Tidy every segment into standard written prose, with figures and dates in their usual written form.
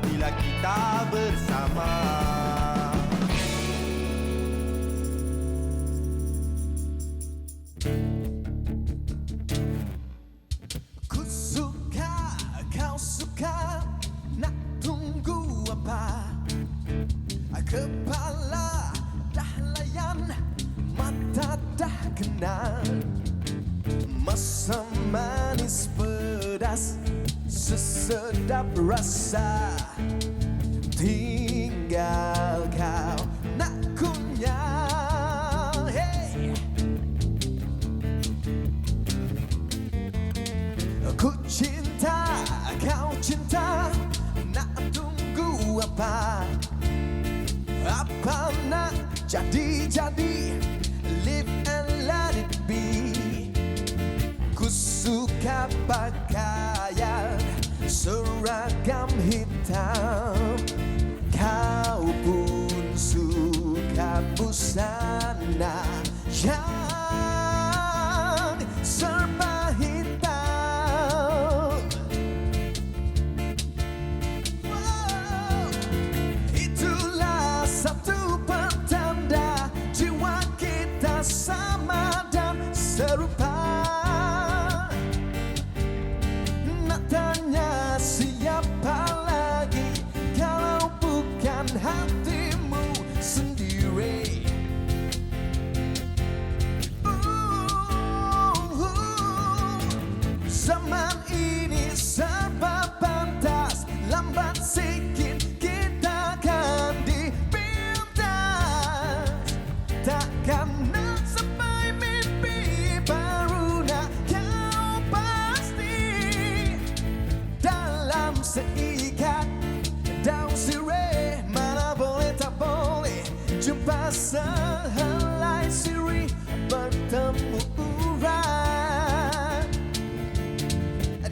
bila kita bersama. Ku suka, kau suka, nak tunggu apa? Kepala dah layan, mata dah kenal. Masam manis pedas, sesedap rasa. Tinggal kau nak kunyah. Hey. Ku cinta, kau cinta, nak tunggu apa? Apa nak jadi, live and let it be. Ku suka pakaian seragam hitam, kau pun suka busana yang serba hitam. Wow. Itulah satu pertanda jiwa kita sama dan serupa. Nak tanya siapa lagi kalau bukan hatimu sendiri. Zaman ini serba pantas, lambat sikit kita akan dipintas. Takkan nak sampai mimpi baru nak kau pasti. Dalam seikat daun sirih, mana boleh tak boleh jumpa sehelai sirih bertemu urat.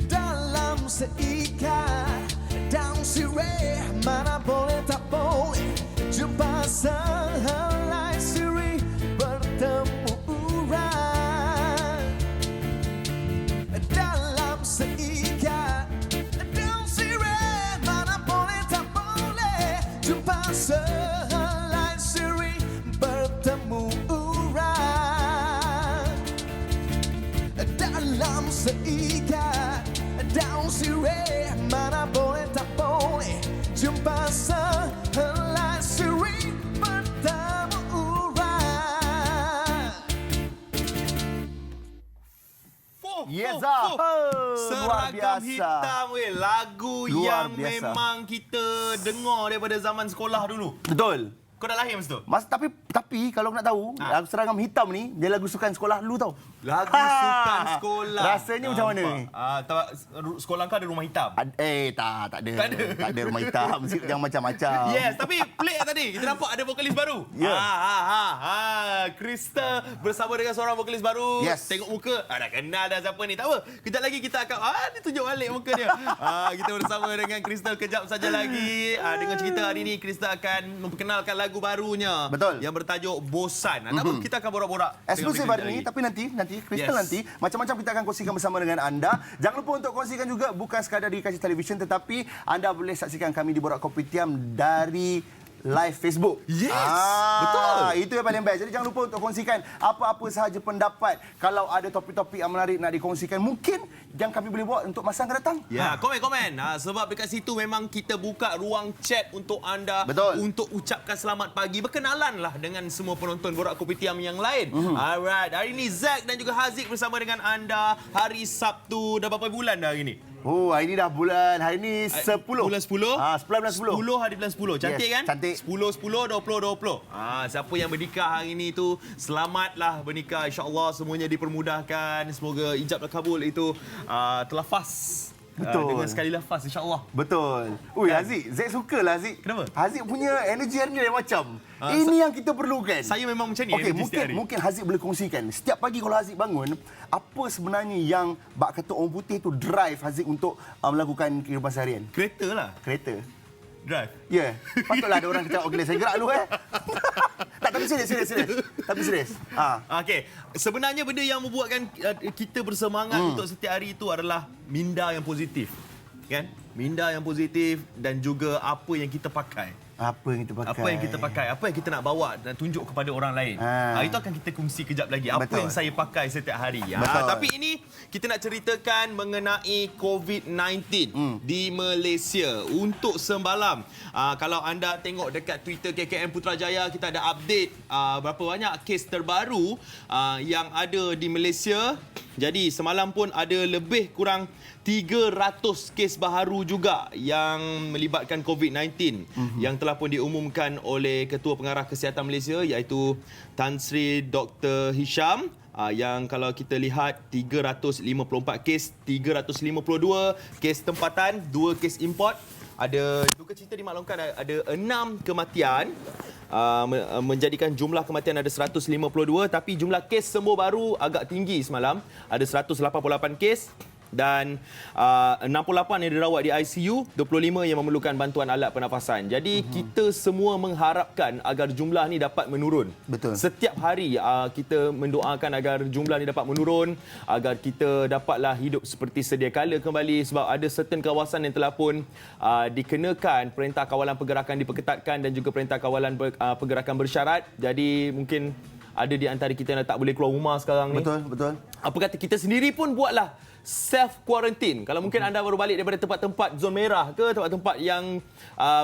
Dalam seikat daun sirih, mana boleh tak boleh jumpa sehelai sirih bertemu urat. Dalam seikat daun sirih, mana boleh tak boleh jumpa sehelai sirih bertemu urat. Dalam seikat daun sirih, mana boleh tak boleh jumpa sehelai sirih bertemu urat. Yes, luar Seragam biasa. hitam, weh. Lagu Luar yang biasa. memang kita dengar daripada zaman sekolah dulu. Betul. Kau dah lahir masa tu? Tapi kalau nak tahu, lagu seragam hitam ni dia lagu sukan sekolah dulu tau. Lagu sukan sekolah. Rasanya macam mana ni? Sekolah kau ada rumah hitam? Tak ada. Tak ada rumah hitam. Yang macam-macam. Yes, tapi pelik tadi. Kita nampak ada vokalis baru. Ya. Krista bersama dengan seorang vokalis baru. Yes. Tengok muka. Dah kenal dah siapa ni. Tak apa. Kejap lagi kita akan... dia tunjuk balik muka dia. Kita bersama dengan Krista kejap saja lagi. Dengan cerita hari ni, Krista akan memperkenalkan lagu barunya. Betul. Yang bertajuk Bosan. Tak apa, kita akan borak-borak. Eksklusif tengok hari ni, lagi. tapi nanti Crystal Yes. nanti macam-macam kita akan kongsikan bersama dengan anda. Jangan lupa untuk kongsikan juga bukan sekadar di kaca televisyen, tetapi anda boleh saksikan kami di Borak Kopitiam dari live Facebook. Yes, betul. Itu yang paling best. Jadi jangan lupa untuk kongsikan apa-apa sahaja pendapat. Kalau ada topik-topik yang menarik nak dikongsikan, mungkin yang kami boleh buat untuk masa yang akan datang. Ya, komen-komen. Sebab dekat situ memang kita buka ruang chat untuk anda. Betul. Untuk ucapkan selamat pagi. Berkenalanlah dengan semua penonton Borak Kopitiam yang lain. Alright. Hari ini Zack dan juga Haziq bersama dengan anda. Hari Sabtu. Dah berapa bulan dah hari ini? Hari ini dah bulan, hari ini 10. Bulan 10? 10 bulan 10. 10 hari bulan 10. Cantik Yes, kan? cantik. 10, 10, 20, 20. Siapa yang bernikah hari ini tu, selamatlah bernikah. InsyaAllah semuanya dipermudahkan. Semoga ijab dan kabul itu terlafaz. Betul. Dengan sekali lafaz, insyaAllah. Betul. Ui, Haziq, Zack sukalah Haziq. Kenapa? Haziq punya energi hari ni lain macam. Ini yang kita perlukan. Saya memang macam ni. Okey, energi setiap hari. mungkin Haziq boleh kongsikan. Setiap pagi kalau Haziq bangun, apa sebenarnya yang bak kata orang putih tu drive Haziq untuk melakukan kehidupan seharian? Kereta lah. Kereta. Drive. Ya. Patutlah ada orang kata, okey, saya gerak dulu Tak, tapi serius. Tapi serius. Okey, sebenarnya benda yang membuatkan kita bersemangat untuk setiap hari itu adalah minda yang positif. Kan? minda yang positif dan juga apa yang kita pakai. Apa yang kita pakai? Apa yang kita pakai, apa yang kita nak bawa dan tunjuk kepada orang lain. Itu akan kita kongsi kejap lagi. Apa Betul. yang saya pakai setiap hari. Betul. Tapi ini kita nak ceritakan mengenai COVID-19 di Malaysia. Untuk semalam, kalau anda tengok dekat Twitter KKM Putrajaya, kita ada update berapa banyak kes terbaru yang ada di Malaysia. Jadi semalam pun ada lebih kurang 300 kes baharu juga yang melibatkan COVID-19 yang telah pun diumumkan oleh Ketua Pengarah Kesihatan Malaysia iaitu Tan Sri Dr. Hisham. Yang kalau kita lihat 354 kes, 352 kes tempatan, 2 kes import. Ada duka cita dimaklumkan ada 6 kematian. Menjadikan jumlah kematian ada 152, tapi jumlah kes sembuh baru agak tinggi semalam, ada 188 kes dan 68 yang dirawat di ICU, 25 yang memerlukan bantuan alat pernafasan. Jadi kita semua mengharapkan agar jumlah ni dapat menurun. Betul. Setiap hari kita mendoakan agar jumlah ni dapat menurun, agar kita dapatlah hidup seperti sedia kala kembali, sebab ada certain kawasan yang telah pun dikenakan perintah kawalan pergerakan diperketatkan dan juga perintah kawalan pergerakan bersyarat. Jadi mungkin ada di antara kita yang tak boleh keluar rumah sekarang ni. Betul, betul. Apa kata kita sendiri pun buatlah self quarantine. Kalau mungkin anda baru balik daripada tempat-tempat zon merah ke tempat-tempat yang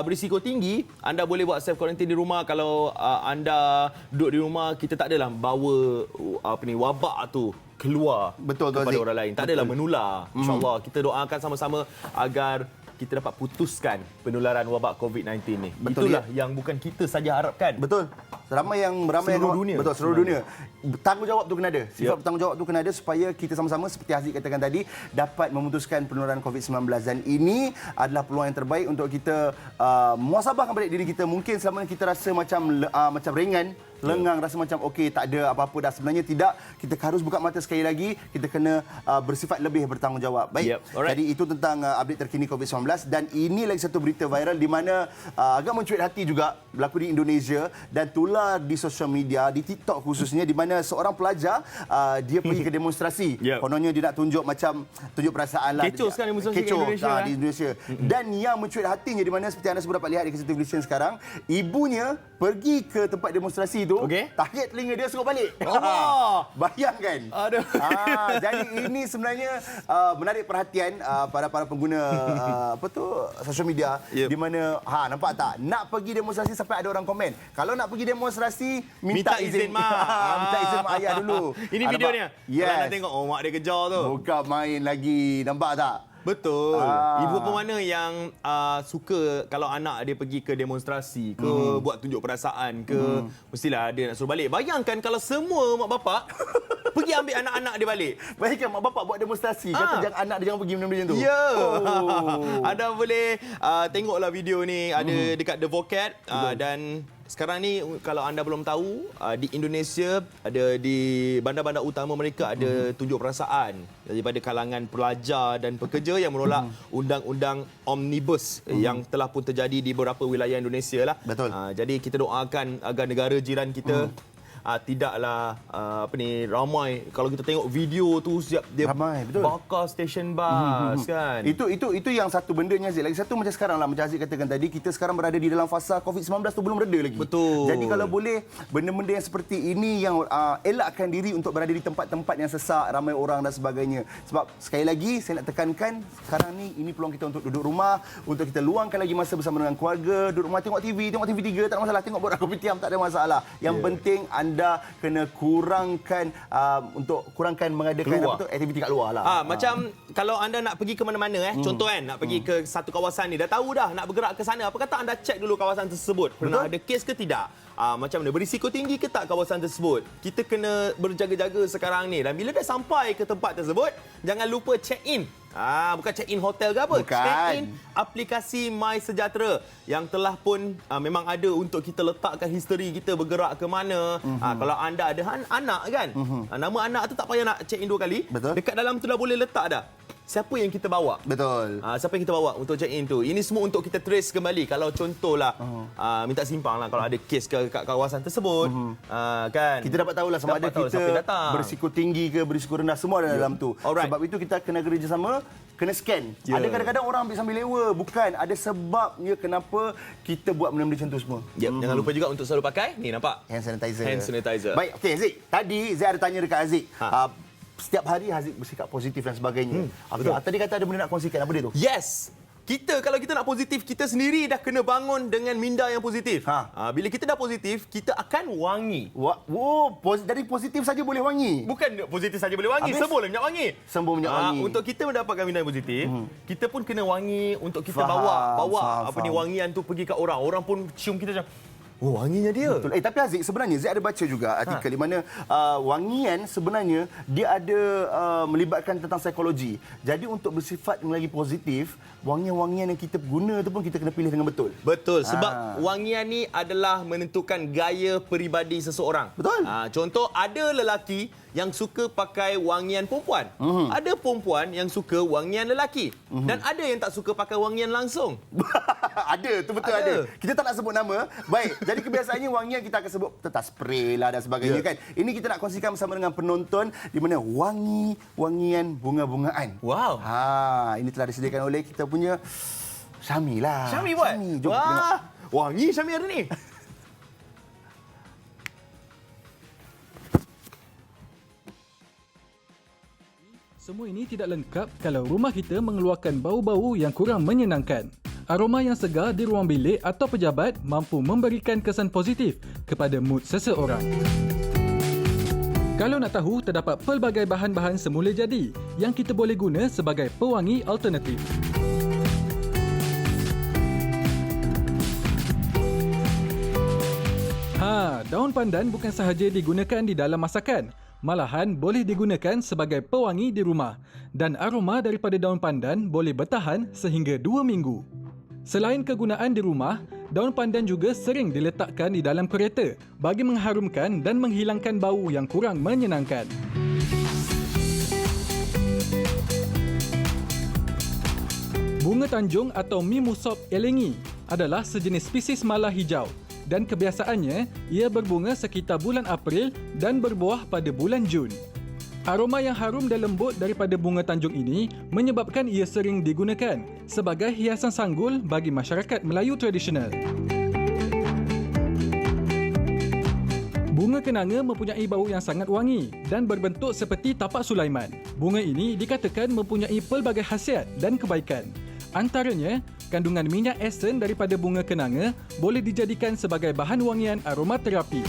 berisiko tinggi, anda boleh buat self quarantine di rumah. Kalau anda duduk di rumah, kita tak adalah bawa wabak tu keluar kepada orang lain. Tak adalah menular. InsyaAllah kita doakan sama-sama agar kita dapat putuskan penularan wabak COVID-19 ni. Betul, itulah yang bukan kita saja harapkan. Betul. Ramai Seluruh dunia. Betul, seluruh dunia. Tanggungjawab tu kena ada. Sifat bertanggungjawab tu kena ada supaya kita sama-sama seperti Haziq katakan tadi dapat memutuskan penularan COVID-19, dan ini adalah peluang yang terbaik untuk kita muhasabahkan balik diri kita. Mungkin selama ni kita rasa macam ringan, lengang, rasa macam okey, tak ada apa-apa dah. Sebenarnya tidak. Kita harus buka mata sekali lagi. Kita kena bersifat lebih bertanggungjawab. Baik. Jadi itu tentang update terkini COVID-19, dan ini lagi satu berita viral di mana agak mencuit hati juga berlaku di Indonesia dan tular di sosial media, di TikTok khususnya, di mana seorang pelajar dia pergi ke demonstrasi. Kononnya dia nak tunjuk perasaan lah. Kecoh sekarang demonstrasi Kecoh, di Indonesia. di Indonesia. Dan yang mencuit hatinya di mana seperti anda semua dapat lihat di Kasih Television sekarang, ibunya pergi ke tempat demonstrasi itu, tarik telinga dia suruh balik. Allah. Bayangkan. Aduh. Jadi ini sebenarnya menarik perhatian para pengguna social media, di mana nampak tak, nak pergi demonstrasi sampai ada orang komen. Kalau nak pergi demonstrasi minta izin mak. Minta izin mak ayah dulu. Ini videonya. Yes. Kalau nak tengok mak dia kejar tu. Bukan main lagi. Nampak tak? Betul. Ibu apa mana yang suka kalau anak dia pergi ke demonstrasi ke buat tunjuk perasaan ke, mestilah dia nak suruh balik. Bayangkan kalau semua mak bapak pergi ambil anak-anak dia balik. Bayangkan mak bapak buat demonstrasi, kata jangan anak dia jangan pergi benda-benda macam tu. Ya. Anda boleh tengoklah video ni, ada dekat The Vocat dan sekarang ni kalau anda belum tahu, di Indonesia ada di bandar-bandar utama mereka ada tunjuk perasaan daripada kalangan pelajar dan pekerja yang menolak undang-undang Omnibus yang telah pun terjadi di beberapa wilayah Indonesia lah. Betul. Jadi kita doakan agar negara jiran kita tidaklah ramai. Kalau kita tengok video tu siap dia ramai, betul. Bakar stesen bas kan. Itu yang satu bendanya, Aziz. Lagi satu macam sekarang lah, macam Aziz katakan tadi, kita sekarang berada di dalam fasa COVID-19 tu belum reda lagi. Betul. Jadi kalau boleh benda-benda yang seperti ini yang elakkan diri untuk berada di tempat-tempat yang sesak, ramai orang dan sebagainya. Sebab sekali lagi saya nak tekankan, sekarang ni ini peluang kita untuk duduk rumah, untuk kita luangkan lagi masa bersama dengan keluarga, duduk rumah tengok TV 3, tak ada masalah, tengok Borak Kopitiam tak ada masalah. Yang penting anda kena kurangkan mengadakan aktiviti kat luar lah. Macam kalau anda nak pergi ke mana-mana contoh kan, nak pergi ke satu kawasan ni, dah tahu dah nak bergerak ke sana, apa kata anda cek dulu kawasan tersebut. Pernah ada kes ke tidak? Macam mana, berisiko tinggi ke tak kawasan tersebut? Kita kena berjaga-jaga sekarang ni, dan bila dah sampai ke tempat tersebut, jangan lupa check in. Bukan check-in hotel ke apa? Check-in aplikasi My Sejahtera yang telah pun memang ada untuk kita letakkan history kita bergerak ke mana. Kalau anda ada anak kan, nama anak tu tak payah nak check-in 2 kali. Betul. Dekat dalam tu dah boleh letak dah siapa yang kita bawa. Betul. Siapa yang kita bawa untuk check-in tu. Ini semua untuk kita trace kembali. Kalau contohlah minta simpang lah kalau ada kes kat kawasan tersebut. Kan. Kita dapat tahulah sama ada kita berisiko tinggi ke berisiko rendah, semua ada dalam tu. Sebab itu kita kena kerjasama. kena scan. Ya. Ada kadang-kadang orang ambil sambil lewa. Bukan. Ada sebabnya kenapa kita buat benda-benda macam tu semua. Jangan lupa juga untuk selalu pakai. Ni nampak? Hand sanitizer. Hand sanitizer. Baik, okey Haziq. Tadi Zaid ada tanya dekat Haziq. Setiap hari Haziq bersikap positif dan sebagainya. betul. Tadi kata ada benda nak kongsikan. Apa dia tu? Yes. Kalau kita nak positif, kita sendiri dah kena bangun dengan minda yang positif. Bila kita dah positif, kita akan wangi. Dari positif saja boleh wangi. Bukan positif saja boleh wangi, Habis? sembuh minyak wangi. Sembuh minyak wangi. Untuk kita mendapatkan minda yang positif, kita pun kena wangi untuk kita Faham, bawa faham. wangian tu pergi kat orang. Orang pun cium kita macam, oh, wanginya dia. Betul. Tapi Haziq, sebenarnya Zaid ada baca juga artikel di mana wangian sebenarnya dia ada melibatkan tentang psikologi. Jadi untuk bersifat yang lagi positif, wangian-wangian yang kita guna tu pun kita kena pilih dengan betul. Betul, sebab wangian ni adalah menentukan gaya peribadi seseorang. Betul. Contoh, ada lelaki yang suka pakai wangian perempuan. Ada perempuan yang suka wangian lelaki. Dan ada yang tak suka pakai wangian langsung. Ada, tu betul ada. Kita tak nak sebut nama. Baik, jadi kebiasaannya wangian kita akan sebut tentang spray lah dan sebagainya kan. Ini kita nak kongsikan bersama dengan penonton di mana wangian bunga-bungaan. Wow. Ini telah disediakan oleh kita punya Syami lah. Syami buat? Jom kita tengok. Wangi Syami hari ni. Semua ini tidak lengkap kalau rumah kita mengeluarkan bau-bau yang kurang menyenangkan. Aroma yang segar di ruang bilik atau pejabat mampu memberikan kesan positif kepada mood seseorang. Kalau nak tahu, terdapat pelbagai bahan-bahan semula jadi yang kita boleh guna sebagai pewangi alternatif. Daun pandan bukan sahaja digunakan di dalam masakan, malahan boleh digunakan sebagai pewangi di rumah dan aroma daripada daun pandan boleh bertahan sehingga 2 minggu. Selain kegunaan di rumah, daun pandan juga sering diletakkan di dalam kereta bagi mengharumkan dan menghilangkan bau yang kurang menyenangkan. Bunga tanjung atau Mimosop elengi adalah sejenis spesies mala hijau dan kebiasaannya ia berbunga sekitar bulan April dan berbuah pada bulan Jun. Aroma yang harum dan lembut daripada bunga tanjung ini menyebabkan ia sering digunakan sebagai hiasan sanggul bagi masyarakat Melayu tradisional. Bunga kenanga mempunyai bau yang sangat wangi dan berbentuk seperti tapak Sulaiman. Bunga ini dikatakan mempunyai pelbagai khasiat dan kebaikan. Antaranya, kandungan minyak esen daripada bunga kenanga boleh dijadikan sebagai bahan wangian aromaterapi.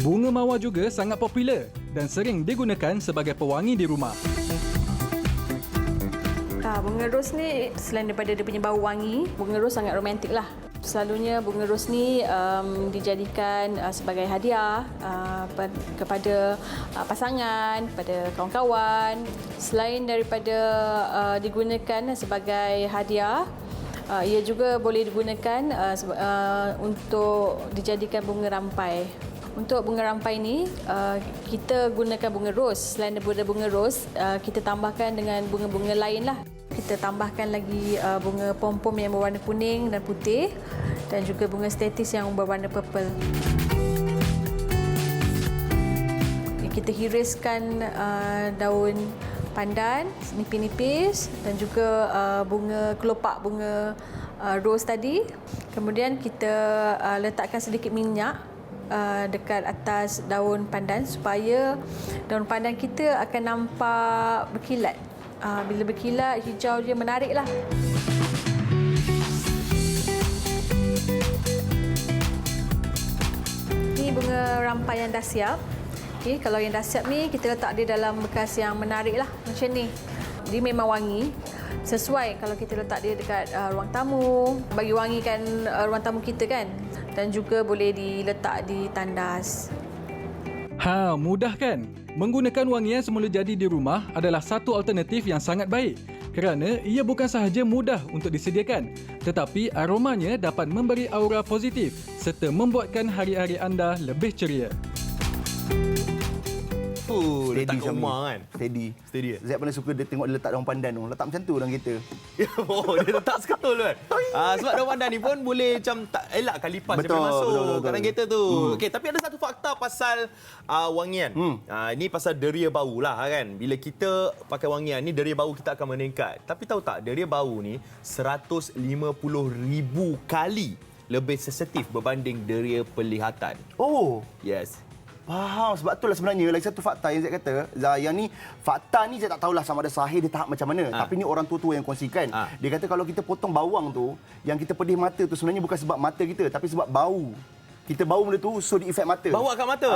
Bunga mawar juga sangat popular dan sering digunakan sebagai pewangi di rumah. Bunga ros ni selain daripada dia punya bau wangi, bunga ros sangat romantik lah. Selalunya bunga ros ni dijadikan sebagai hadiah kepada pasangan, kepada kawan-kawan. Selain daripada digunakan sebagai hadiah, ia juga boleh digunakan untuk dijadikan bunga rampai. Untuk bunga rampai ni, kita gunakan bunga ros. Selain daripada bunga ros, kita tambahkan dengan bunga-bunga lain lah. Kita tambahkan lagi bunga pom-pom yang berwarna kuning dan putih dan juga bunga statis yang berwarna purple. Kita hiriskan daun pandan nipis-nipis dan juga bunga kelopak bunga ros tadi. Kemudian kita letakkan sedikit minyak dekat atas daun pandan supaya daun pandan kita akan nampak berkilat. Bila berkilat, hijau dia menariklah. Ini bunga rampai yang dah siap. Okay, kalau yang dah siap ni, kita letak dia dalam bekas yang menariklah. Macam ni. Dia memang wangi. Sesuai kalau kita letak dia dekat ruang tamu. Bagi wangikan ruang tamu kita kan. Dan juga boleh diletak di tandas. Mudah kan? Menggunakan wangian semula jadi di rumah adalah satu alternatif yang sangat baik kerana ia bukan sahaja mudah untuk disediakan tetapi aromanya dapat memberi aura positif serta membuatkan hari-hari anda lebih ceria. letak kat macam rumah ni. kan. Steady. Steady, eh? Zat paling suka dia tengok dia letak daun pandan tu. Letak macam tu dalam kereta. Oh, dia letak seketul kan. Sebab daun pandan ni pun boleh macam tak elakkan lipas Betul, daripada masuk betul. kat dalam kereta tu. Okey, tapi ada satu fakta pasal wangian. Ini pasal deria bau lah kan. Bila kita pakai wangian ni, deria bau kita akan meningkat. Tapi tahu tak, deria bau ni 150,000 kali lebih sensitif berbanding deria penglihatan. Oh. Yes. Faham. Sebab itulah sebenarnya lagi satu fakta yang saya kata, Zah, yang ni fakta ni saya tak tahulah sama ada sahih di tahap macam mana. Tapi ni orang tua-tua yang kongsikan. Dia kata kalau kita potong bawang tu, yang kita pedih mata tu sebenarnya bukan sebab mata kita, tapi sebab bau. Kita bau benda tu, so di efek mata. Bau kat mata?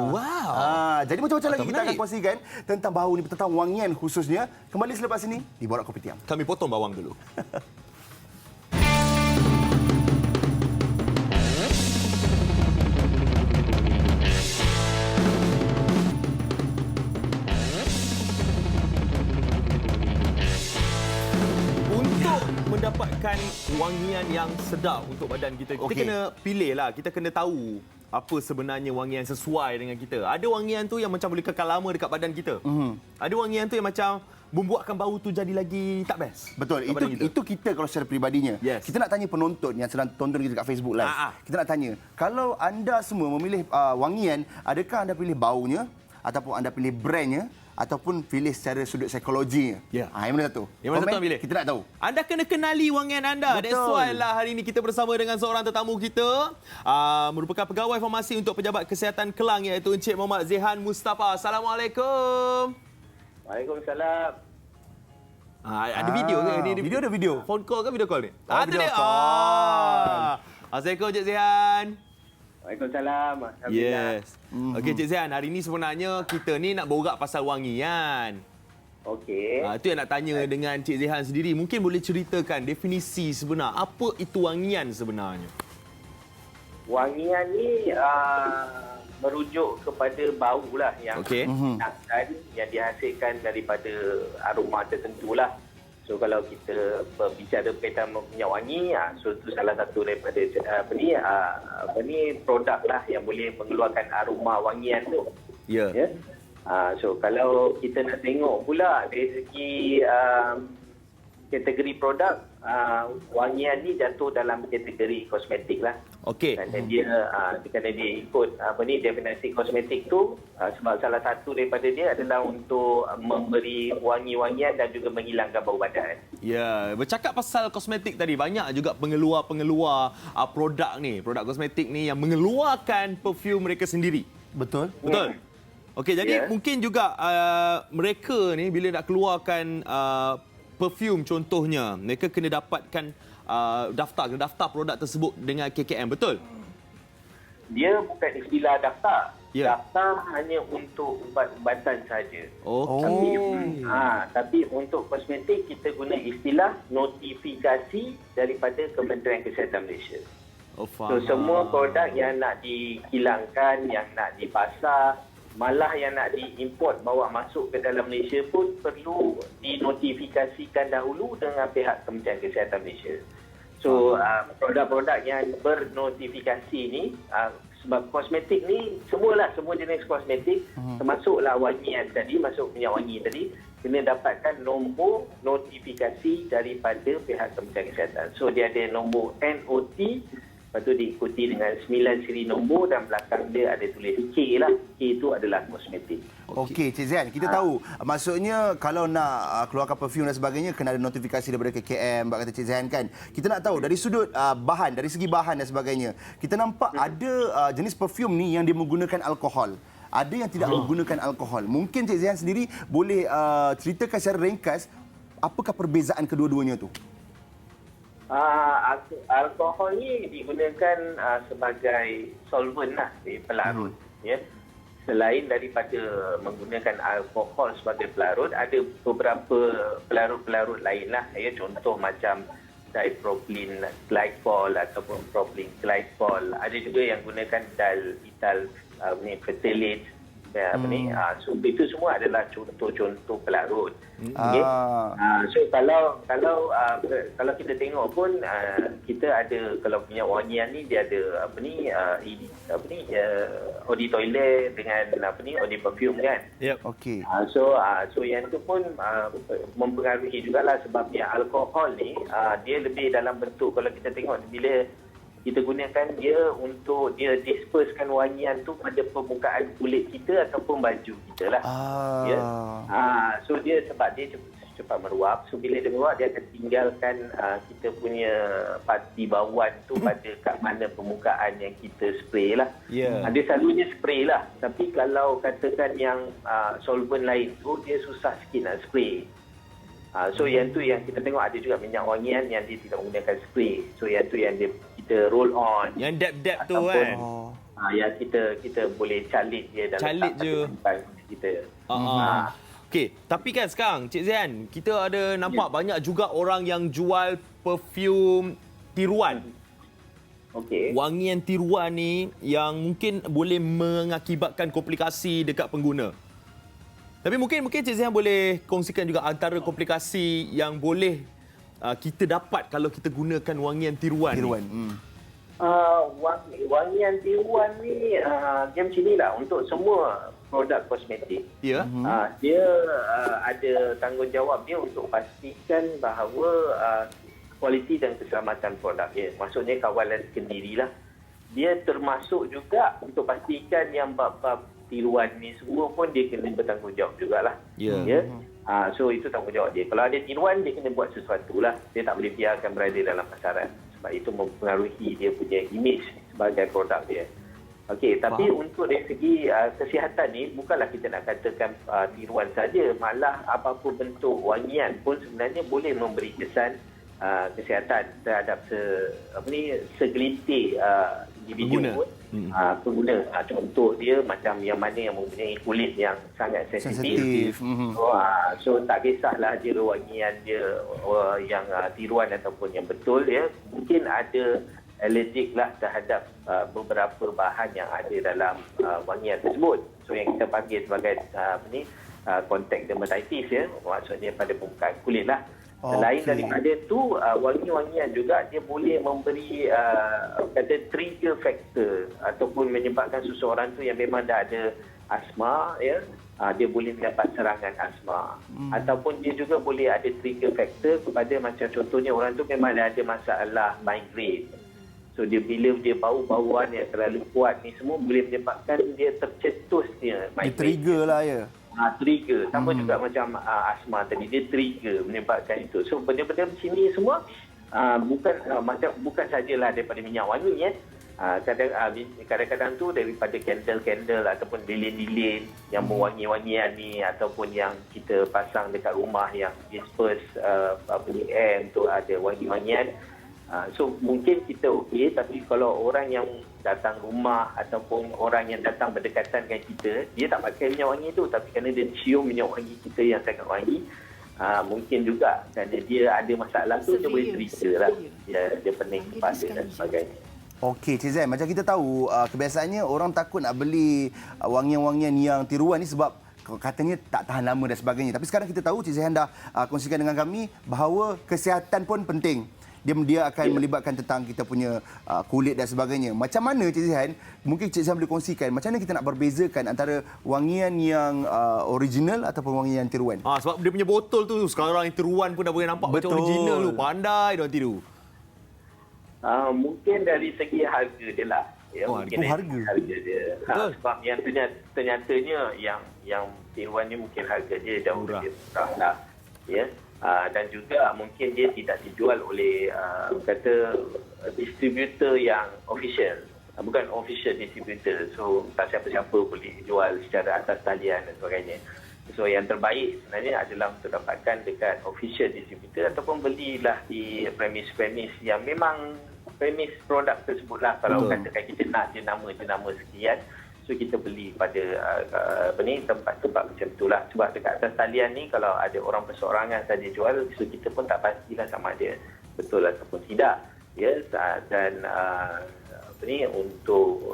Wow. Jadi macam-macam lagi kita akan menarik. kongsikan tentang bau ni, tentang wangian khususnya. Kembali selepas ini di Borak Kopitiam. Kami potong bawang dulu. Mendapatkan wangian yang sedap untuk badan kita. Kita kena pilih lah. Kita kena tahu apa sebenarnya wangian sesuai dengan kita. Ada wangian tu yang macam boleh kekal lama dekat badan kita. Ada wangian tu yang macam membuatkan bau tu jadi lagi tak best. Betul. Itu kita kalau secara peribadinya. Yes. Kita nak tanya penonton yang sedang tonton kita kat Facebook Live. Kita nak tanya, kalau anda semua memilih wangian, adakah anda pilih baunya ataupun anda pilih brandnya ataupun pilih secara sudut psikologinya? Ya. Yang mana satu? Yang mana satu yang pilih? Kita nak tahu. Anda kena kenali wangian anda. Betul. That's why lah hari ini kita bersama dengan seorang tetamu kita. Merupakan pegawai farmasi untuk Pejabat Kesihatan Kelang, iaitu Encik Muhammad Zehan Mustafa. Assalamualaikum. Waalaikumsalam. Ada video ke? Video ada video. Phone call ke video call ni? Oh, Ada video dia. call. Assalamualaikum Encik Zehan. Waalaikumsalam. Alhamdulillah. Yes. Okey Encik Zehan, hari ini sebenarnya kita ni nak borak pasal wangian. Okey. Itu yang nak tanya dengan Encik Zehan sendiri. Mungkin boleh ceritakan definisi sebenar. Apa itu wangian sebenarnya? Wangian ni merujuk kepada bau lah yang yang dihasilkan daripada aroma tertentu lah. So kalau kita berbicara berkaitan minyak wangi, so itu salah satu daripada produk lah yang boleh mengeluarkan aroma wangian tu. Ya. Yeah. So kalau kita nak tengok pula dari segi kategori produk, wangian ni jatuh dalam kategori kosmetik lah. Okey. Kerana dia ikut definisi kosmetik tu, sebab salah satu daripada dia adalah untuk memberi wangi-wangian dan juga menghilangkan bau badan. Ya, bercakap pasal kosmetik tadi, banyak juga pengeluar-pengeluar produk ni, produk kosmetik ni yang mengeluarkan perfume mereka sendiri. Betul. Betul? Okey, jadi mungkin juga mereka ni bila nak keluarkan perfume contohnya, mereka kena dapatkan daftar produk tersebut dengan KKM, betul? Dia bukan istilah daftar. Ya. Daftar hanya untuk ubat-ubatan saja. Okey. Tapi untuk kosmetik kita guna istilah notifikasi daripada Kementerian Kesihatan Malaysia. So semua produk yang nak dihilangkan, yang nak dipasar, malah yang nak diimport bawa masuk ke dalam Malaysia pun perlu dinotifikasikan dahulu dengan pihak Kementerian Kesihatan Malaysia. So produk-produk yang bernotifikasi ni, sebab kosmetik ni semua jenis kosmetik, termasuklah wangian tadi, masuk minyak wangi tadi, kena dapatkan nombor notifikasi daripada pihak Kementerian Kesihatan. So dia ada nombor NOT, lepas tu diikuti dengan 9 siri nombor dan belakang dia ada tulis K lah. K itu adalah kosmetik. Okey, Cik Zehan, kita tahu maksudnya kalau nak keluarkan perfume dan sebagainya kena ada notifikasi daripada KKM, bak kata Cik Zehan kan. Kita nak tahu dari sudut bahan, dari segi bahan dan sebagainya. Kita nampak ada jenis perfume ni yang dia menggunakan alkohol. Ada yang tidak menggunakan alkohol. Mungkin Cik Zehan sendiri boleh ceritakan secara ringkas apakah perbezaan kedua-duanya tu? Alkohol ni digunakan sebagai solvent lah, pelarut. Ya. Selain daripada menggunakan alkohol sebagai pelarut, ada beberapa pelarut-pelarut lain lah. Ya. Contoh macam dipropylene glycol ataupun propylene glycol. Ada juga yang gunakan ethyl phthalate So itu semua adalah contoh-contoh pelarut. Okay? So kalau kita tengok pun kita ada, kalau minyak wangian ni dia ada eau toilet dengan eau perfume kan. Yep. Okey. So yang tu pun mempengaruhi jugalah, sebab yang alkohol ni dia lebih dalam bentuk, kalau kita tengok bila kita gunakan dia untuk dia dispersekan wangian tu pada permukaan kulit kita ataupun baju kita lah. So dia sebab dia cepat meruap, so bila dia meruap dia akan tinggalkan kita punya parti bauan tu pada kat mana permukaan yang kita spray lah. Dia selalunya spray lah, tapi kalau katakan yang solvent lain tu dia susah sikit nak spray. So yang tu yang kita tengok, ada juga minyak wangian yang dia tidak menggunakan spray. So yang tu yang kita roll on. Yang dab-dab tu kan. Yang kita boleh calit dia dalam calit je kita. Okey, tapi kan sekarang Cik Zayan, kita ada nampak banyak juga orang yang jual perfume tiruan. Okey. Wangian tiruan ni yang mungkin boleh mengakibatkan komplikasi dekat pengguna. Tapi mungkin Cik Zayan boleh kongsikan juga antara komplikasi yang boleh kita dapat kalau kita gunakan wangian tiruan. Wangian tiruan ni dia macam ni lah untuk semua produk kosmetik. Ya. Dia ada tanggungjawab dia untuk pastikan bahawa kualiti dan keselamatan produk dia. Maksudnya kawalan sendirilah. Dia termasuk juga untuk pastikan yang bab-bab tiruan ni semua pun dia kena bertanggungjawab jugalah. So itu tanggungjawab dia. Kalau ada tiruan, dia kena buat sesuatu lah. Dia tak boleh biarkan berada dalam pasaran. Sebab itu mempengaruhi dia punya image sebagai produk dia. Okey, tapi untuk dari segi kesihatan ni, bukanlah kita nak katakan tiruan saja. Malah apa-apa bentuk wangian pun sebenarnya boleh memberi kesan kesihatan terhadap segelintir individu pengguna. Contoh dia macam yang mana yang mempunyai kulit yang sangat sensitif. So tak kisahlah dia wangian dia yang tiruan ataupun yang betul, ya mungkin ada allergic lah terhadap beberapa bahan yang ada dalam wangian tersebut. So yang kita panggil sebagai contact dermatitis, ya, maksudnya pada permukaan kulit lah. Selain daripada itu, wangi-wangian juga dia boleh memberi trigger factor ataupun menyebabkan seseorang tu yang memang dah ada asma, ya, dia boleh mendapat serangan asma. Ataupun dia juga boleh ada trigger factor kepada macam contohnya orang tu memang dah ada masalah migraine. So bila dia bau-bauan yang terlalu kuat ni semua boleh menyebabkan dia tercetusnya migraine. Dia trigger lah, ya. Trigger. Sama juga macam asma tadi, dia trigger menyebabkan itu. So benda-benda macam ni semua bukan sajalah daripada minyak wangi, ya. Kadang-kadang tu daripada candle ataupun lilin-lilin yang mewangi-wangian ni, ataupun yang kita pasang dekat rumah yang disperse air untuk ada wangi-wangian. So mungkin kita okey, tapi kalau orang yang datang rumah ataupun orang yang datang berdekatan dengan kita, dia tak pakai minyak wangi tu, tapi kerana dia cium minyak wangi kita yang sangat wangi, mungkin juga kerana dia ada masalah tu, dia boleh trigger lah. Dia pening kepala dan sebagainya. Okey, Cik Zain, macam kita tahu kebiasaannya orang takut nak beli wangian-wangian yang tiruan ni sebab katanya tak tahan lama dan sebagainya. Tapi sekarang kita tahu, Cik Zain dah kongsikan dengan kami bahawa kesihatan pun penting. Dia akan melibatkan tentang kita punya kulit dan sebagainya. Macam mana, Cik Zihan, mungkin Cik Zihan boleh kongsikan macam mana kita nak berbezakan antara wangian yang original ataupun wangian yang tiruan? Sebab dia punya botol tu sekarang yang tiruan pun dah boleh nampak macam original tu. Pandai dia tiru. Mungkin dari segi harga dia lah. Ya, mungkin harga dia. Sebab yang ternyatanya yang tiruan ni mungkin harga dia jauh lebih murah lah. Ya. Dan juga mungkin dia tidak dijual oleh distributor yang official, bukan official distributor. So tak siapa-siapa boleh jual secara atas talian dan sebagainya. So yang terbaik sebenarnya adalah untuk dapatkan dekat official distributor ataupun belilah di premis-premis yang memang premis produk tersebut lah. Kalau katakan kita nak jenama sekian, so kita beli pada tempat-tempat macam itulah. Sebab dekat atas talian ni kalau ada orang perseorangan saja jual, so kita pun tak pastilah sama ada betul ataupun tidak. Ya, dan untuk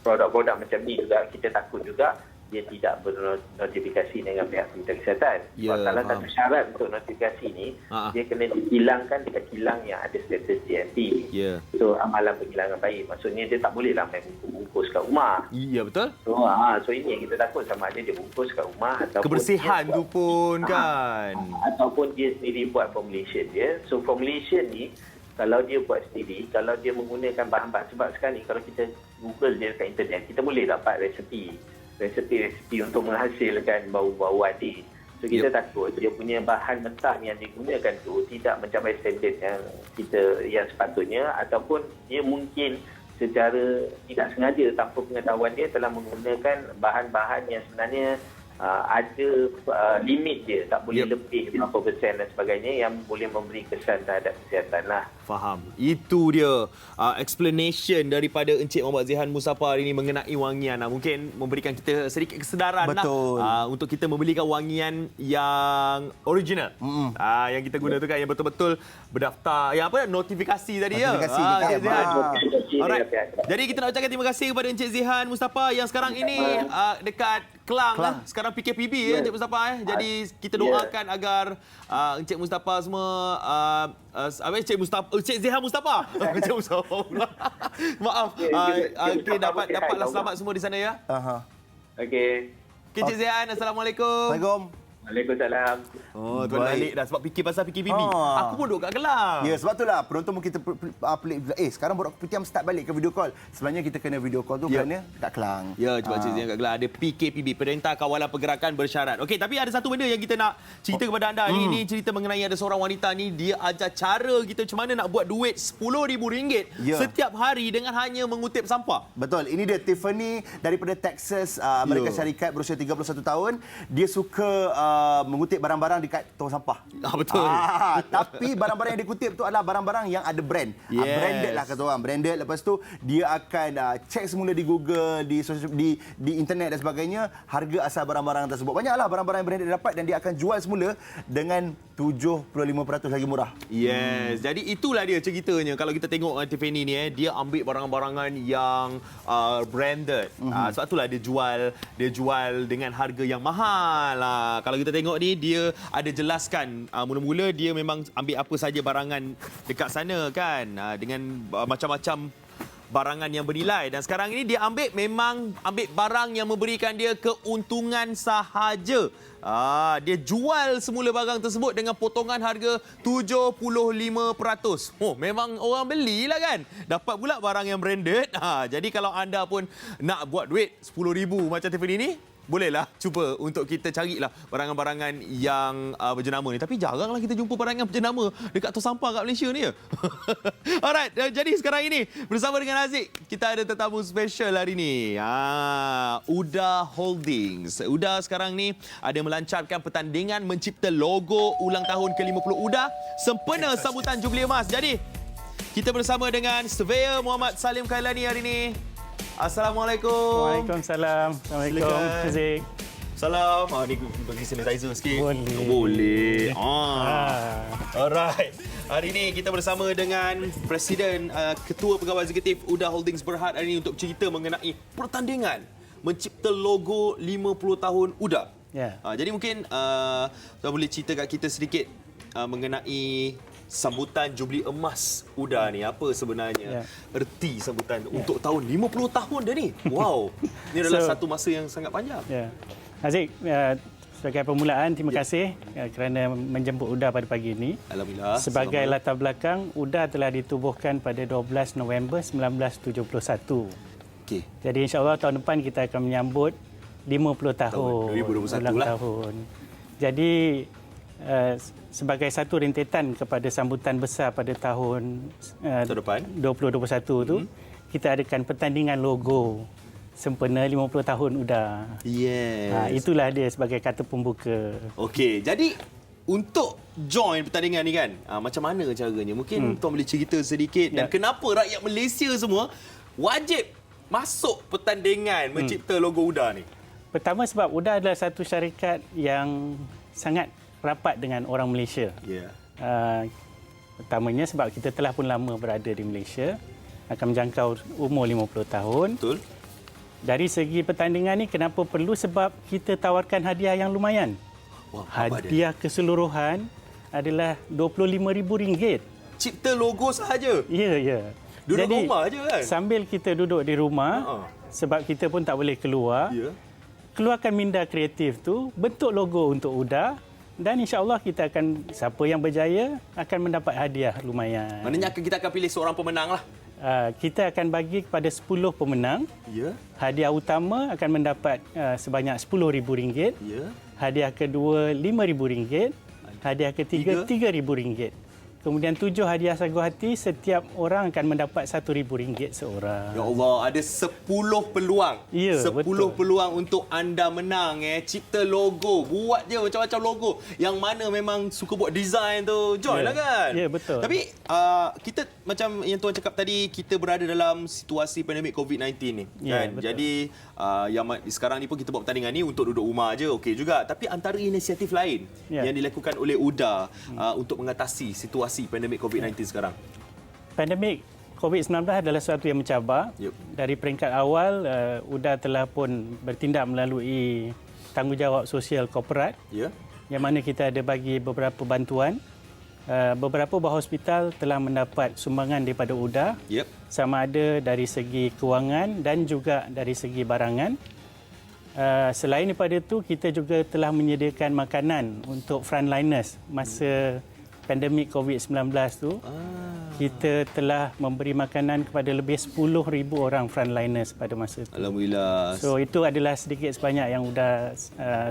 produk-produk macam ni juga kita takut juga dia tidak bernotifikasi dengan pihak Kementerian Kesihatan. Ya, Salah satu syarat untuk notifikasi ni, dia kena dihilangkan dekat kilang yang ada status GMP. Ya. So, amalan penghilangan bayi. Maksudnya dia tak bolehlah main bungkus kat rumah. Ya, betul. So ini yang kita takut, sama ada dia bungkus kat rumah ataupun Kebersihan dia tu pun kan. ataupun dia sendiri buat formulation dia. So formulation ni kalau dia buat sendiri, kalau dia menggunakan bahan-bahan, sebab sekarang ni kalau kita Google dia dekat internet, kita boleh dapat resepi untuk menghasilkan bau-bauan ni. So kita takut dia punya bahan mentah yang digunakan tu tidak mencapai standard yang sepatutnya, ataupun dia mungkin secara tidak sengaja tanpa pengetahuan dia telah menggunakan bahan-bahan yang sebenarnya ada limit dia, tak boleh lebih berapa persen dan sebagainya yang boleh memberi kesan terhadap kesihatan lah. Faham. Itu dia explanation daripada Encik Mohamed Zehan Mustafa hari ini mengenai wangian. Mungkin memberikan kita sedikit kesedaran lah untuk kita membelikan wangian yang original. Yang kita guna tu kan yang betul-betul berdaftar, yang apa, notifikasi tadi ya. Alright. Jadi kita nak ucapkan terima kasih kepada Encik Zehan Mustafa yang sekarang ini dekat Kelang. Sekarang PKPB Encik Mustafa. Jadi kita doakan agar Encik Mustafa semua Encik Zehan Mustafa. Encik Mustafa pula. Maaf. Okay, dapatlah selamat semua di sana ya. Okey. Encik Zehan, Assalamualaikum. Assalamualaikum. Waalaikumsalam. Oh, tuan balik dah sebab fikir pasal PKPB. Aku pun duduk kat Kelang. Ya, sebab itulah penonton mungkin pelik. Sekarang Borak Kopitiam start balik ke video call. Sebenarnya kita kena video call tu kerana kat Kelang. Ya, cuba cerita kat Kelang ada PKPB, Perintah Kawalan Pergerakan Bersyarat. Okey, tapi ada satu benda yang kita nak cerita kepada anda. Ini cerita mengenai ada seorang wanita ni, dia ajar cara kita macam mana nak buat duit RM10,000 setiap hari dengan hanya mengutip sampah. Betul. Ini dia Tiffany daripada Texas, Amerika Syarikat, berusia 31 tahun. Dia suka mengutip barang-barang dekat tong sampah. Betul. Tapi barang-barang yang dikutip tu adalah barang-barang yang ada brand. Branded lah kata orang. Branded. Lepas tu dia akan cek semula di Google, di internet dan sebagainya, harga asal barang-barang tersebut. Banyaklah barang-barang yang branded dia dapat dan dia akan jual semula dengan 75% lagi murah. Yes. Jadi itulah dia ceritanya. Kalau kita tengok Tiffany ni dia ambil barang-barangan yang branded. Sebab itulah dia jual dengan harga yang mahal. Kalau kita tengok ni, dia ada jelaskan mula-mula dia memang ambil apa saja barangan dekat sana kan, dengan macam-macam barangan yang bernilai, dan sekarang ini dia memang ambil barang yang memberikan dia keuntungan sahaja. Dia jual semula barang tersebut dengan potongan harga 75%. Memang orang belilah kan. Dapat pula barang yang branded. Jadi kalau anda pun nak buat duit RM10,000 macam Tiffany ni, bolehlah cuba untuk kita carilah barangan-barangan yang berjenama ni. Tapi jaranglah kita jumpa barangan berjenama dekat tong sampah kat Malaysia ni ya. Alright, jadi sekarang ini bersama dengan Haziq, kita ada tetamu special hari ni. UDA Holdings. UDA sekarang ni ada melancarkan pertandingan mencipta logo ulang tahun ke-50 UDA sempena sambutan Jubli Emas. Jadi kita bersama dengan Surveyor Muhammad Salim Kailani hari ini. Assalamualaikum. Waalaikumsalam. Assalamualaikum, Haziq. Salam. Ni bagi sanitizer sikit. Boleh. Alright. Hari ini kita bersama dengan Presiden Ketua Pegawai Eksekutif UDA Holdings Berhad hari ini untuk cerita mengenai pertandingan mencipta logo 50 tahun UDA. Jadi mungkin tuan boleh cerita kat kita sedikit mengenai sambutan Jubli Emas UDA ni, apa sebenarnya erti sambutan untuk tahun 50 tahun dah ni. Wow. Ini adalah satu masa yang sangat panjang. Haziq, sebagai permulaan terima kasih kerana menjemput UDA pada pagi ini. Alhamdulillah. Sebagai latar belakang, UDA telah ditubuhkan pada 12 November 1971. Okey. Jadi insya-Allah tahun depan kita akan menyambut 50 tahun 2021 lah. Jadi sebagai satu rentetan kepada sambutan besar pada tahun 2021 tu, kita adakan pertandingan logo sempena 50 tahun UDA. Itulah dia sebagai kata pembuka. Okey, jadi untuk join pertandingan ni kan, macam mana caranya? Mungkin tuan boleh cerita sedikit dan kenapa rakyat Malaysia semua wajib masuk pertandingan mencipta logo UDA ni? Pertama sebab UDA adalah satu syarikat yang sangat rapat dengan orang Malaysia. Pertamanya sebab kita telah pun lama berada di Malaysia, akan menjangkau umur 50 tahun. Betul. Dari segi pertandingan ni kenapa perlu? Sebab kita tawarkan hadiah yang lumayan. Wah, Hadiah keseluruhan adalah RM25,000. Cipta logo sahaja. Ya. Duduk Jadi, rumah je kan? sambil kita duduk di rumah, sebab kita pun tak boleh keluar, keluarkan minda kreatif tu, bentuk logo untuk UDA, dan insya-Allah kita akan, siapa yang berjaya akan mendapat hadiah lumayan. Maknanya kita akan pilih seorang pemenang lah. Kita akan bagi kepada 10 pemenang. Ya. Hadiah utama akan mendapat sebanyak RM10,000. Ya. Hadiah kedua RM5,000. Hadiah ketiga RM3,000. Kemudian 7 hadiah sagu hati, setiap orang akan mendapat RM1,000 seorang. Ya Allah, ada 10 peluang. Ya, 10 betul. peluang untuk anda menang. Cipta logo, buat je macam-macam logo. Yang mana memang suka buat design tu, join lah kan? Ya, betul. Tapi kita macam yang Tuan cakap tadi, kita berada dalam situasi pandemik COVID-19 ni. Ya, Kan? betul. Jadi yang sekarang ni pun kita buat pertandingan ni untuk duduk rumah je, okey juga. Tapi antara inisiatif lain yang dilakukan oleh UDA untuk mengatasi situasi pandemik COVID-19 sekarang. Pandemik COVID-19 adalah sesuatu yang mencabar. Dari peringkat awal, UDA telah pun bertindak melalui tanggungjawab sosial korporat, yang mana kita ada bagi beberapa bantuan. Beberapa buah hospital telah mendapat sumbangan daripada UDA, sama ada dari segi kewangan dan juga dari segi barangan. Selain daripada itu, kita juga telah menyediakan makanan untuk frontliners masa pandemik COVID-19 tu. Kita telah memberi makanan kepada lebih 10,000 orang frontliners pada masa itu. Alhamdulillah. So itu adalah sedikit sebanyak yang sudah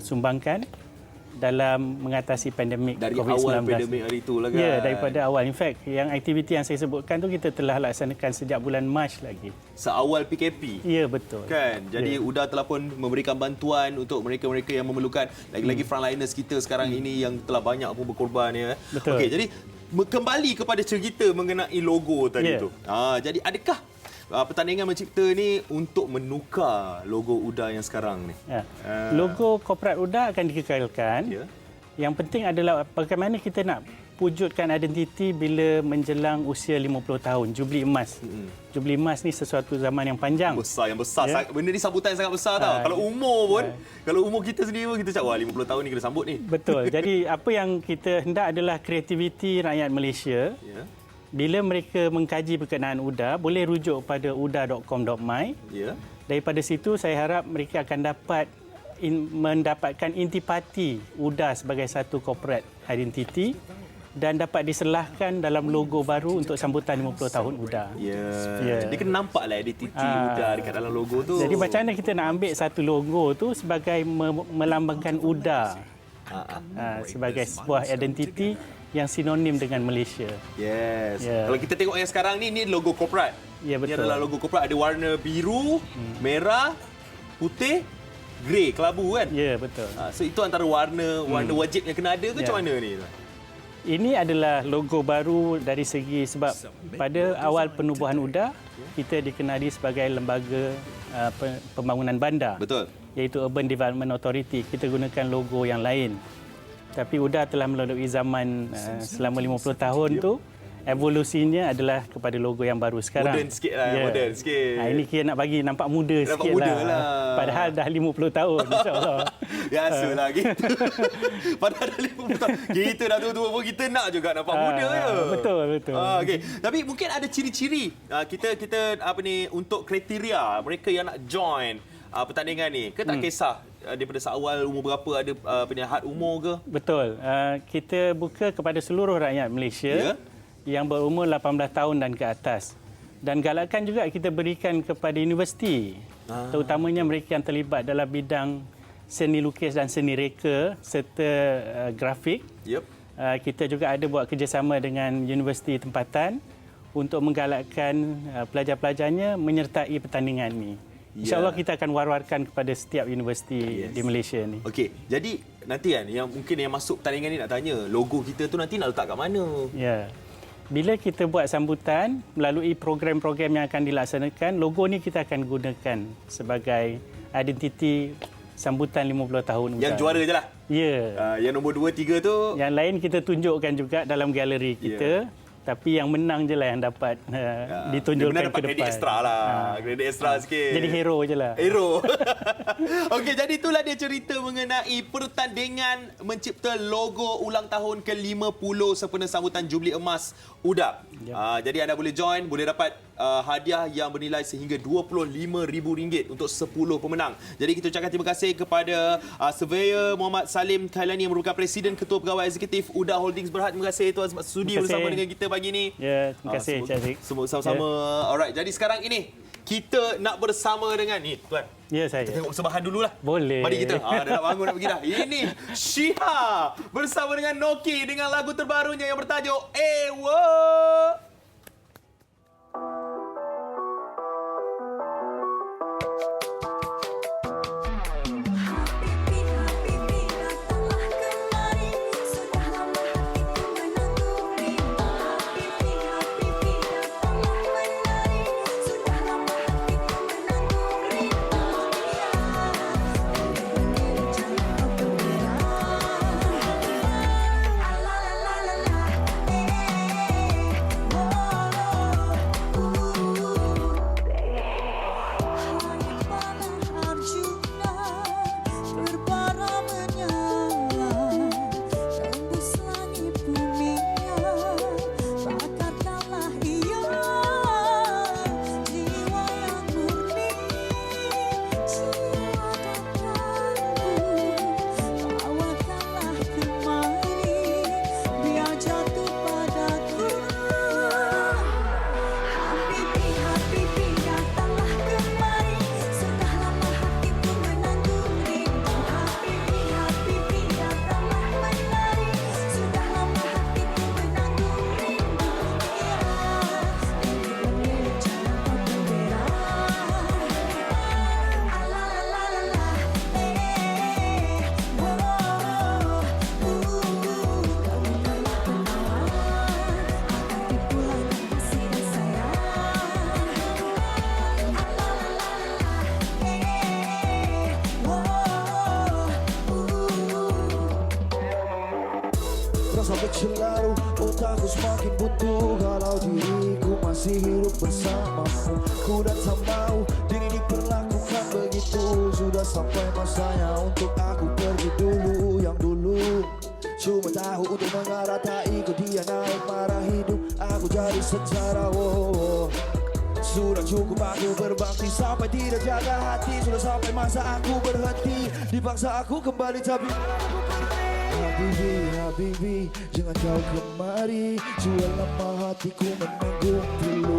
sumbangkan dalam mengatasi pandemik dari COVID-19. awal pandemik hari tu lah kan? Ya, daripada awal. In fact, yang aktiviti yang saya sebutkan tu kita telah laksanakan sejak bulan Mac lagi. Seawal PKP? Ya, betul. Kan? Jadi UDA telah pun memberikan bantuan untuk mereka-mereka yang memerlukan. Lagi-lagi frontliners kita sekarang ini yang telah banyak pun berkorban. Ya. Betul. Okey, jadi kembali kepada cerita mengenai logo tadi tu. Jadi adakah pertandingan mencipta ni untuk menukar logo UDA yang sekarang ni? Logo korporat UDA akan dikekalkan. Yang penting adalah bagaimana kita nak wujudkan identiti bila menjelang usia 50 tahun, Jubli Emas. Jubli Emas ni sesuatu zaman yang panjang. Yang besar. Benda ni sambutan sangat besar tau. Kalau umur pun, kalau umur kita sendiri pun kita cakap, wah 50 tahun ni kena sambut ni. Betul. Jadi apa yang kita hendak adalah kreativiti rakyat Malaysia. Bila mereka mengkaji berkenaan UDA, boleh rujuk pada uda.com.my. Daripada situ saya harap mereka akan dapat mendapatkan intipati UDA sebagai satu corporate identity dan dapat diselahkan dalam logo baru untuk sambutan 50 tahun UDA. Dia kena nampaklah identiti UDA dekat dalam logo tu. Jadi macam mana kita nak ambil satu logo tu sebagai melambangkan UDA sebagai sebuah identiti yang sinonim dengan Malaysia. Kalau kita tengok yang sekarang ni logo korporat. Ya, betul. Ini adalah logo korporat, ada warna biru, merah, putih, grey, kelabu kan? Ya, betul. So itu antara warna wajib yang kena ada ke macam mana ni? Ini adalah logo baru dari segi sebab pada awal penubuhan UDA kita dikenali sebagai lembaga pembangunan bandar. Betul. Iaitu Urban Development Authority. Kita gunakan logo yang lain. Tapi UDA telah melalui zaman selama 50 tahun tu, evolusinya adalah kepada logo yang baru sekarang. Moden sikit lah, moden sikit. Ini kita nak bagi nampak muda sikit lah. Padahal dah 50 tahun, insyaAllah. Biasalah gitu. Padahal dah 50 tahun. Kita dah tua-tua pun kita nak juga nampak muda ya. Betul. Okay. Tapi mungkin ada ciri-ciri kita apa ni untuk kriteria mereka yang nak join pertandingan ni. Ke tak kisah daripada seawal umur berapa, ada had umur ke? Betul. Kita buka kepada seluruh rakyat Malaysia yang berumur 18 tahun dan ke atas. Dan galakan juga kita berikan kepada universiti, terutamanya mereka yang terlibat dalam bidang seni lukis dan seni reka serta grafik. Kita juga ada buat kerjasama dengan universiti tempatan untuk menggalakkan pelajar-pelajarnya menyertai pertandingan ini. InsyaAllah kita akan war-warkan kepada setiap universiti di Malaysia ni. Okey, jadi nanti kan yang mungkin yang masuk pertandingan ni nak tanya, logo kita tu nanti nak letak kat mana? Bila kita buat sambutan melalui program-program yang akan dilaksanakan, logo ni kita akan gunakan sebagai identiti sambutan 50 tahun. Yang juara je lah? Ya. Yang nombor 2, 3 tu? Yang lain kita tunjukkan juga dalam galeri kita. Tapi yang menang je lah yang dapat ditunjukkan ke depan. Kredit extra lah. Kredit extra sikit. Jadi hero je lah. Hero. Okey, jadi itulah dia cerita mengenai pertandingan mencipta logo ulang tahun ke-50 sempena sambutan Jubli Emas UDAP. Jadi anda boleh join, boleh dapat hadiah yang bernilai sehingga RM25,000 untuk 10 pemenang. Jadi kita ucapkan terima kasih kepada Surveyor Muhammad Salim Khailani yang merupakan Presiden Ketua Pegawai Eksekutif UDAP Holdings Berhad. Terima kasih Tuan sebab sudi bersama dengan kita pagi ini. Ya, terima kasih Cik Zik. Semua sama-sama. Alright, jadi sekarang ini kita nak bersama dengan ni Tuan. Ya, saya. Kita tengok persembahan dululah. Boleh. Mari kita. Dah nak bangun nak pergi dah. Ini Syiha bersama dengan Noki dengan lagu terbarunya yang bertajuk Ewo. Rasa bercelaru, otakku semakin buntu kalau diriku masih hidup bersamamu. Ku dan tak mau diri diperlakukan begitu. Sudah sampai masanya untuk aku pergi dulu. Yang dulu cuma tahu untuk mengaratai ke dia naik marah hidup. Aku jadi sejarawan. Sudah cukup aku berbakti sampai tidak jaga hati. Sudah sampai masa aku berhenti. Dipaksa aku kembali tapi Habibi, Habibi, jangan kau kemari. Sudah lama hatiku menanggung dulu.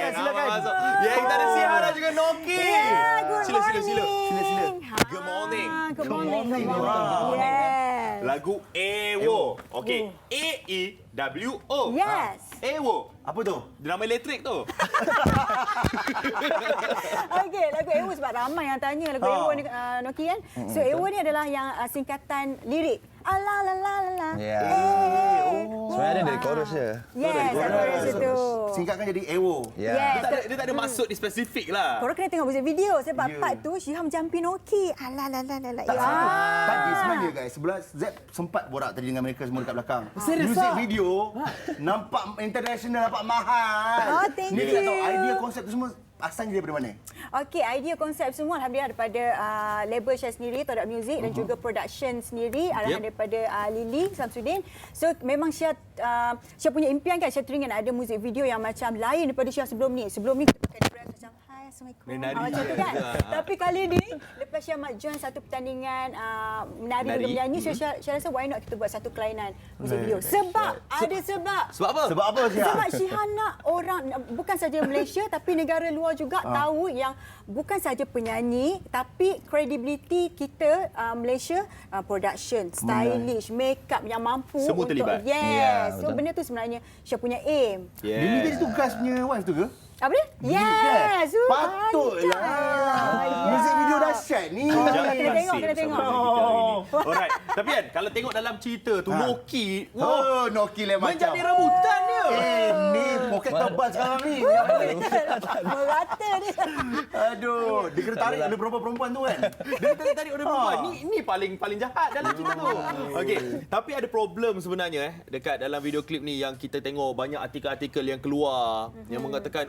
Silakan. Ya, kita ada Syiha dan juga Noki. Sila. Good morning. Good morning. Yes. Lagu Ewo. Okey. A-E-W-O. Yes. Ewo. Apa tu? Drama elektrik tu. Okey, lagu Ewo sebab ramai yang tanya lagu Ewo ni Noki kan. So Ewo ni adalah yang singkatan lirik. Ala la la la. Ya. Sebenarnya ada dari chorus je. Yes, ada chorus itu. Singkatkan jadi Ewo. Yes. Dia tak ada maksud spesifik lah. Korang kena tengok video sebab part tu Syiha menjampi Noki. Ala la la la. Tak tadi sebenarnya guys, sebelah Zep sempat borak tadi dengan mereka semua dekat belakang. Music video nampak international, nampak mahal. Oh, thank Dia you. tak tahu idea konsep tu semua asalnya daripada mana? Okey, idea konsep semua alhamdulillah daripada label Syah sendiri, Todak Music dan juga production sendiri arahan daripada Lily Samsudin. So memang Syah punya impian kan, Syah teringin ada muzik video yang macam lain daripada Syah sebelum ni. Sebelum ni kita pakai dress macam hai assalamualaikum. Macam tu kan. Tapi kali ni lepas Syah join satu pertandingan menari dan menyanyi, so Syah rasa why not kita buat satu kelainan muzik video. Sebab ada sebab. Sebab apa? Sebab apa Syah? Sebab Syah nak orang bukan saja Malaysia tapi negara luar juga tahu yang bukan saja penyanyi tapi credibility kita Malaysia production, stylish, makeup yang mampu semua untuk terlibat. Yes. So benda tu sebenarnya Syah punya aim. Dia ni tugas punya wife tu ke? Apa dia? Yes. Patutlah. Muzik video dahsyat ni. Kena tengok. Alright. Tapi kan kalau tengok dalam cerita tu Noki, Noki lain macam. menjadi rebutan dia. Ni poket tebal sekarang ni. Merata dia. Aduh, dia kena tarik oleh perempuan tu kan. Dia tarik oleh perempuan. Ni paling jahat dalam cerita tu. Okey, tapi ada problem sebenarnya dekat dalam video klip ni yang kita tengok banyak artikel-artikel yang keluar yang mengatakan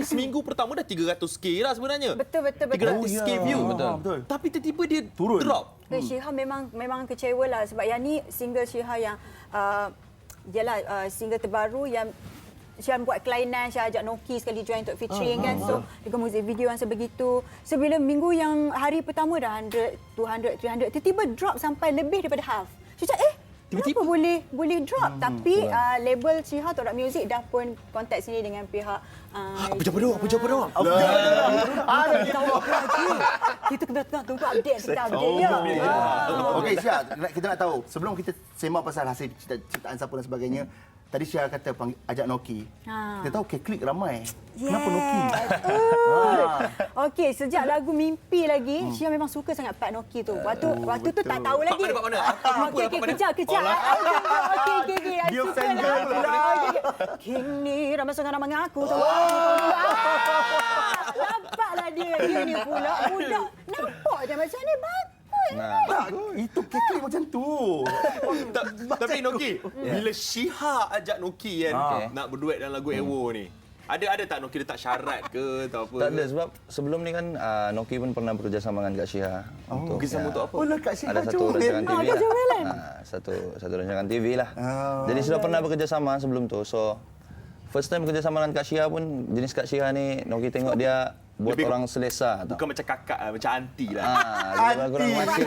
seminggu pertama dah 300k lah sebenarnya. Betul. 300k view. Betul. Tapi tiba-tiba dia Turun. drop. Syihah memang kecewa lah sebab yang ni single Syihah yang single terbaru yang Syah buat kelainan, Syah ajak Noki sekali join untuk featuring kan. So dengan muzik video yang sebegitu. So bila minggu yang hari pertama dah 100, 200, 300 tiba-tiba drop sampai lebih daripada half. Syah tiba-tiba boleh drop tapi label Syihah Todak Music dah pun kontak sini dengan pihak Apa jawapan dia? kita kena tunggu update kita update dia. Okey Syah, kita nak tahu sebelum kita sembang pasal hasil ciptaan siapa dan sebagainya. Tadi Syah kata ajak Noki. Kita tahu klik ramai. Kenapa Noki? Okey, sejak lagu Mimpi lagi, Syah memang suka sangat part Noki tu. Waktu tu tak tahu lagi. Part mana? Okey, kejap. Okey. Dia Suka fan lah. girl. Kini ramai sangat nak mengaku tu. Nampaklah dia ni pula budak. Nampak je macam ni bagus. Itu klik macam tu. Tapi Noki, bila Syihah ajak Noki kan nak berduet dalam lagu Ewo ni. Ada tak Noki letak syarat ke atau apa? Tak ada sebab sebelum ni kan Noki pun pernah bekerjasama dengan Kak Syihah. Bekerjasama untuk apa? Kak Syihah Ada satu rancangan TV lah. Satu rancangan TV lah. Jadi sudah pernah bekerjasama sebelum tu. So first time bekerjasama dengan Kak Syihah pun jenis Kak Syihah ni Noki tengok dia buat lebih orang selesa. Bukan macam kakak, macam aunty lah. Kurang masih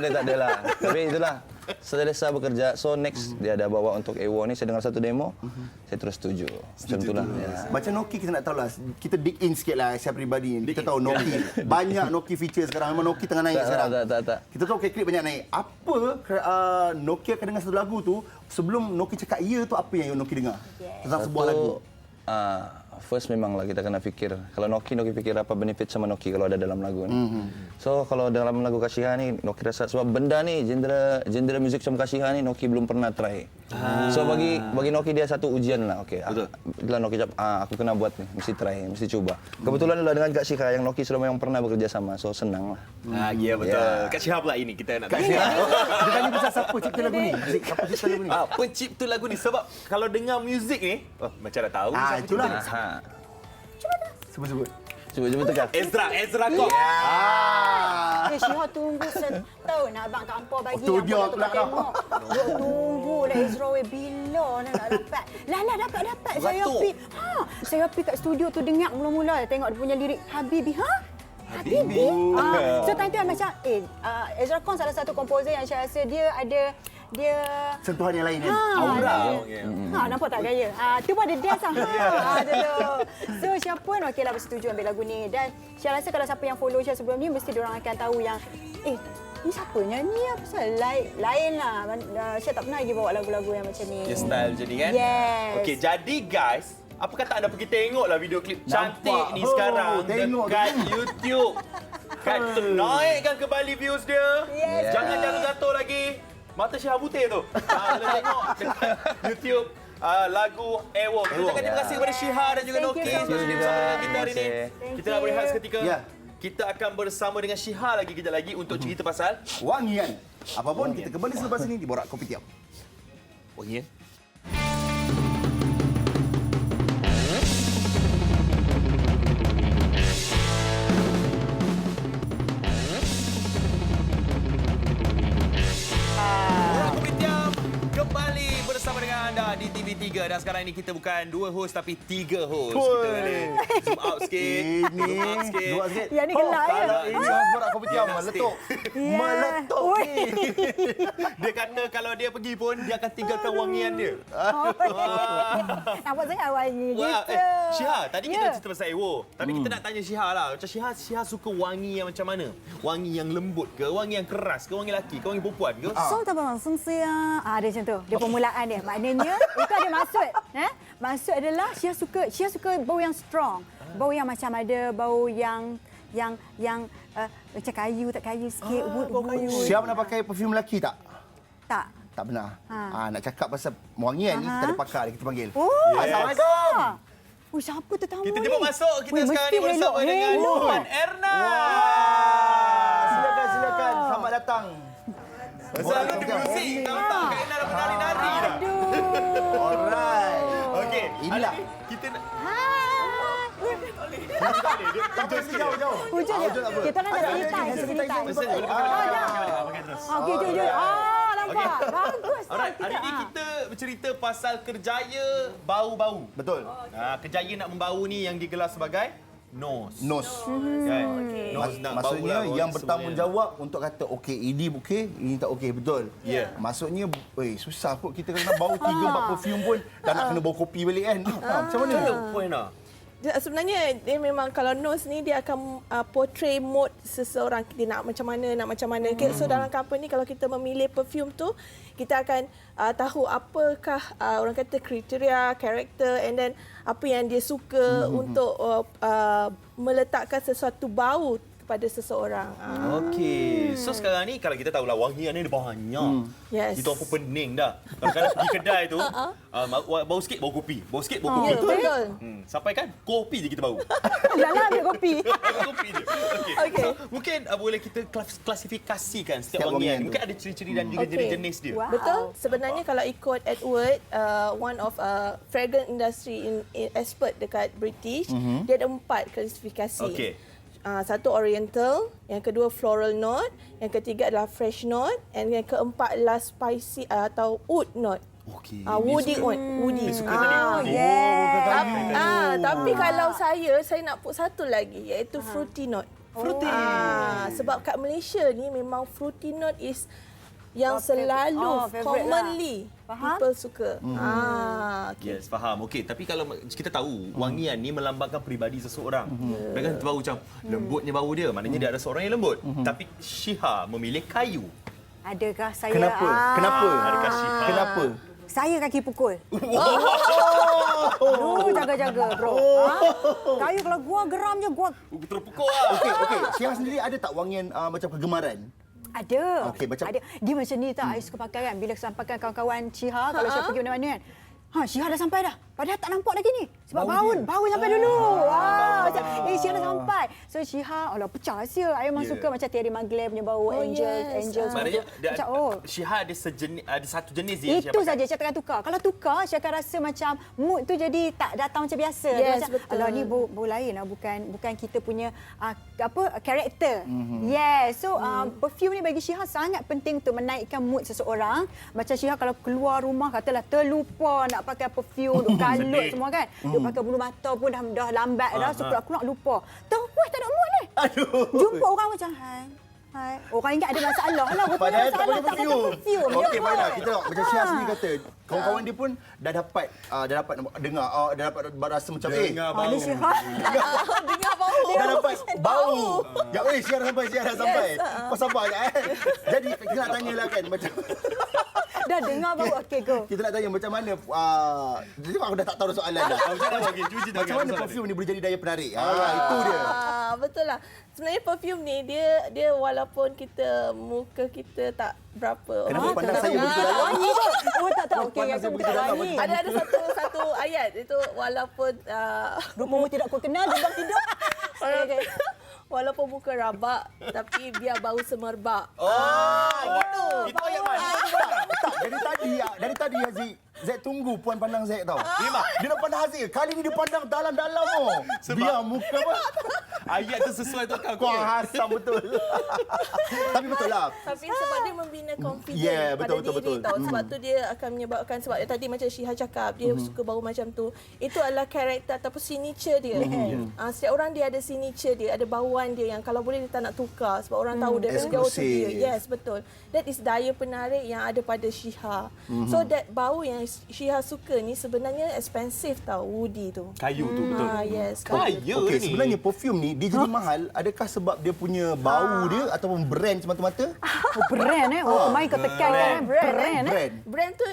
tak ada lah. Tapi itulah selesa bekerja. So next dia ada bawa untuk Ewo ni, saya dengar satu demo, saya terus setuju. Macam itulah. Macam Noki kita nak tahu lah, kita dig in sikit lah Syah peribadi. Kita tahu Noki, banyak Noki feature sekarang. Memang Noki tengah naik sekarang. Tak. Kita tahu klip banyak naik. Apa Noki akan dengar satu lagu tu, sebelum Noki cakap ya tu apa yang Noki dengar? Tentang sebuah lagu. First memanglah kita kena fikir. Kalau Noki fikir apa benefit sama Noki kalau ada dalam lagu ni. So kalau dalam lagu Kak Syihah ni Noki rasa sebab benda ni genre music macam Kak Syihah ni Noki belum pernah try. So bagi Noki dia satu ujian lah. Okey. Bila Noki cakap aku kena buat ni, mesti try, mesti cuba. Kebetulan lah dengan Kak Syihah yang Noki sudah memang pernah bekerja sama. So senang lah. Ya betul. Kak Syihah pula ini kita nak Kak Syihah. Kita tanya pasal siapa cipta lagu ni? Siapa cipta lagu ni? Pencipta lagu ni sebab kalau dengar muzik ni, macam dah tahu. Itulah. Sebut. Cuba tekan. Ezra kau. Syihah tunggu setahun abang kampung bagi Studio yang pula kau. tengok. Tunggulah Ezra bila nak dapat. Lah dapat. Saya pergi kat studio tu dengar mula-mula tengok dia punya lirik Habibi. Habibi. So time tu macam Ezra Khan salah satu komposer yang saya rasa dia ada Sentuhan yang lain kan? Aura. Nampak tak gaya? Tu pun ada dance So Syah pun okeylah bersetuju ambil lagu ni. Dan Syah rasa kalau siapa yang follow Syah sebelum ni mesti diorang akan tahu yang ni siapa nyanyi apa pasal lain lah. Syah tak pernah lagi bawa lagu-lagu yang macam ni. Style macam ni kan? Yes. Okey, jadi guys, apa kata anda pergi tengoklah video klip cantik ni sekarang dekat YouTube. Naikkan kembali views dia. Jangan jatuh lagi. Mata Syihah putih tu. Tengok dekat YouTube lagu Ewo. Kita ucapkan terima kasih kepada Syihah dan juga Noki bersama dengan kita hari ini. Kita nak berehat seketika. Kita akan bersama dengan Syihah lagi kejap lagi untuk cerita pasal wangian. Apapun kita kembali selepas ini di Borak Kopitiam. wangian. 3 dan sekarang ini kita bukan 2 host tapi 3 host. Betul. Kita zoom out sikit. Ini Zoom out sikit. dua sikit. Yang ni gelak ya. Kalau ini Hasburat Kopitiam Dia nak meletup. Ya. Meletup Oi. ni. Dia kata kalau dia pergi pun dia akan tinggalkan wangian dia. Nampak sangat wangi Wah, gitu. Syiha, tadi kita Ya. cerita pasal Ewo. Tapi kita nak tanya Syiha lah. Macam Syiha suka wangi yang macam mana? Wangi yang lembut ke? Wangi yang keras ke? Wangi lelaki ke? Wangi perempuan ke? So tak langsung saya dia macam tu. Dia permulaan dia. Maknanya itu ada maksud. Maksud adalah Syah suka bau yang strong. Bau yang macam ada bau yang macam kayu tak kayu sikit. Bau kayu. Siapa pernah pakai perfume lelaki tak? Tak. Tak pernah. Nak cakap pasal wangian ni, kita ada pakar dia, kita panggil. Oh, Assalamualaikum. Oh, siapa tetamu Kita ni? jemput masuk. Kita Weh, sekarang mesti ni bersama elok. dengan Elok. Puan Erna. Silakan. Selamat datang. Selalu di muzik. Nampak Kak Erna dah menari-nari dah. Aduh. Alright. Okey. Inilah. Hari ni kita nak... Jauh-jauh. Hujung dia. Kita nak ada cerita. Okey, jom. Nampak. Bagus. Alright, hari ni kita bercerita pasal kerjaya bau-bau. Betul. Kerjaya nak membau ni yang digelar sebagai NOS. Kan? NOS nak bau Maksudnya lah, yang bau bertanggungjawab untuk kata okey, ini okey, ini tak okey, betul. Ya. Maksudnya, susah kot kita kena bau 3-4 perfume pun dah nak kena bau kopi balik kan. Macam mana? semuanya. Puan Erna. Sebenarnya dia memang kalau nose ni dia akan portray mood seseorang, dia nak macam mana. Okay, so dalam company kalau kita memilih perfume tu kita akan tahu apakah orang kata kriteria, karakter and then apa yang dia suka untuk meletakkan sesuatu bau kepada seseorang. Okey. So sekarang ni kalau kita tahulah wangian ni dia banyak. Yes. Kita pun pening dah. Kadang-kadang pergi kedai tu, bau sikit bau kopi. Bau sikit bau kopi. Ya, betul. Sampai kan kopi je kita bau. Jangan ambil kopi. Kopi je. Okey. Okey. So, mungkin boleh kita klasifikasikan Setiap setiap wangian. wangian tu. Mungkin ada ciri-ciri dan juga jenis-jenis dia. Wow. Betul. Sebenarnya kalau ikut Edward, one of fragrance industry expert dekat British, dia ada 4 klasifikasi. Okey. Satu oriental, yang kedua floral note, yang ketiga adalah fresh note, and yang keempat adalah spicy atau wood note. Okey. Woody note, woody. Tapi kalau saya nak put satu lagi iaitu fruity note. Fruity. Sebab kat Malaysia ni memang fruity note is yang selalu favorite commonly Faham? people suka. Yes, faham. Okey, tapi kalau kita tahu wangian ni melambangkan peribadi seseorang. Kan kita bau macam lembutnya bau dia, maknanya dia ada seorang yang lembut. Tapi Syiha memilih kayu. Adakah saya Kenapa? Adakah Syiha? Kenapa? Saya kaki pukul. Jaga-jaga bro. Kayu kalau gua geram je gua Terpukul lah. Okey. Syiah sendiri ada tak wangian macam kegemaran? ada. Okey, macam- Ada. Dia macam ni tak, I suka pakai kan. Bila sampaikan kawan-kawan Syiha, kalau saya pergi mana-mana kan. Syiha dah sampai dah. Padahal tak nampak lagi ni. Sebab bau sampai dulu. Macam, Syiha dah sampai. So Syiha, pecah sia. I memang suka macam Terry Magler punya bau, Angel semua Maknanya tu. dia, Macam, Syiha ada satu jenis dia. itu saja saya takkan tukar. Kalau tukar, saya akan rasa macam mood tu jadi tak datang macam biasa. Dia Yes, macam, betul. alah ni bau lain lah, bukan kita punya karakter. Yes. So perfume ni bagi Syiha sangat penting untuk menaikkan mood seseorang. Macam Syiha kalau keluar rumah katalah terlupa nak pakai perfume, duk kalut semua kan. Duk pakai bulu mata pun dah lambat dah, so keluar lupa. Terus tak ada mood ni. Jumpa orang macam hai. Orang ingat ada masalah lah. Padahal tak boleh pakai perfume. perfume. Okey, Ya, baiklah. kot. Kita tengok macam Syiah sendiri kata, kawan-kawan dia pun dah dapat dengar, dah dapat rasa macam Ni Syiha. Dengar bau. dah dapat bau. Ya, Syiah dah sampai. Kau sabar je Jadi kita nak tanyalah kan macam Dah dengar bau. Okey, go. kita nak tanya macam mana jadi aku dah tak tahu soalan dah. Macam mana perfume ni boleh jadi daya penarik? Itu dia. Betul lah. Sebenarnya perfume ni dia walaupun muka kita tak berapa. Kenapa pandang tapi- saya begitu dalam? Tak. Okey, Pandang aku saya bukan begitu dalam. wangi. Ada satu ayat itu walaupun Rupamu tidak ku kenal, duduk tidur. Okey. walaupun muka rabak tapi biar bau semerbak. Gitu. Itu ayat mana? Tak, dari tadi Haziq Z tunggu Puan pandang Z tau. Dia nak pandang Haziq. Kali ni dia pandang dalam-dalam oh. Dia muka apa? Ayat tu sesuai tu kau. Kau hasam betul. Tapi betul lah. Tapi sebab dia membina confidence Yeah, pada betul, diri betul. tau. Sebab tu dia akan menyebabkan, sebab tadi macam Syiha cakap, dia suka bau macam tu. Itu adalah karakter ataupun signature dia. Setiap orang dia ada signature dia, ada bauan dia yang kalau boleh dia tak nak tukar sebab orang tahu dia jauh tu dia. Yes, betul. That is daya penarik yang ada pada Syiha. So that bau yang Syiha suka ni sebenarnya expensive tau, woody tu. Kayu tu betul. Yes. Kaya Okey, ni. sebenarnya perfume ni dia jadi mahal. Adakah sebab dia punya bau dia ataupun brand semata-mata? Oh, brand Oh, mai kau tekan kan brand Brand tu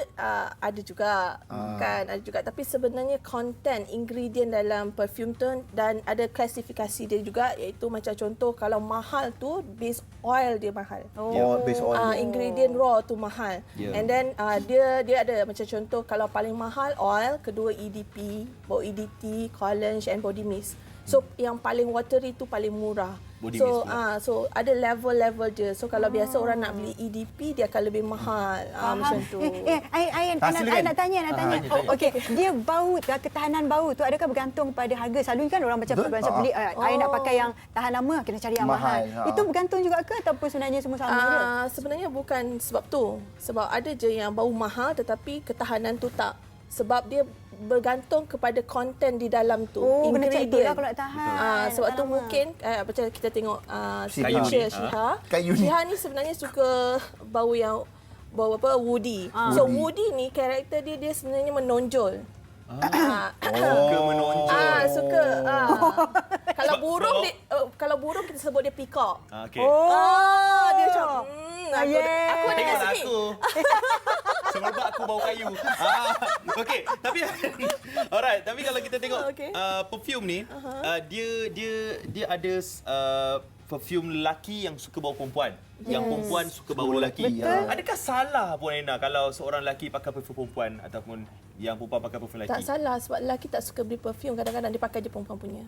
ada juga, kan, ada juga, tapi sebenarnya content ingredient dalam perfume tu dan ada klasifikasi dia juga, iaitu macam contoh kalau mahal tu base oil dia mahal. Oh, base oil. Ingredient raw tu mahal. And then dia ada macam contoh kalau paling mahal oil, kedua EDP, bau EDT, cologne and body mist. So yang paling watery tu paling murah. Body mist pula. So ada level-level dia. So kalau biasa orang nak beli EDP dia akan lebih mahal. Macam tu. I nak tanya. Okey, dia bau, ketahanan bau tu adakah bergantung pada harga? Selalunya kan orang macam beli I nak pakai yang tahan lama, kena cari yang mahal. Itu bergantung juga ke ataupun sebenarnya semua sama je? Sebenarnya bukan sebab tu. Sebab ada je yang bau mahal tetapi ketahanan tu tak. Sebab dia bergantung kepada konten di dalam tu. Kena check tu lah kalau nak tahan. Sebab tu mungkin macam kita tengok signature Syiha. Syiha ni sebenarnya suka bau apa woody. So woody ni karakter dia sebenarnya menonjol. Suka menonjol. Suka. Kalau burung kita sebut dia peacock. Okey. Dia macam aku ada kat Tengoklah sini. aku. Sebab aku bau kayu. Okey, tapi alright, tapi kalau kita tengok perfume ni, dia ada perfume lelaki yang suka bau perempuan. Yang perempuan suka bau lelaki. Adakah salah Puan Ena kalau seorang lelaki pakai perfume perempuan ataupun yang perempuan pakai perfume lelaki? Tak salah sebab lelaki tak suka beli perfume, kadang-kadang dia pakai je perempuan punya.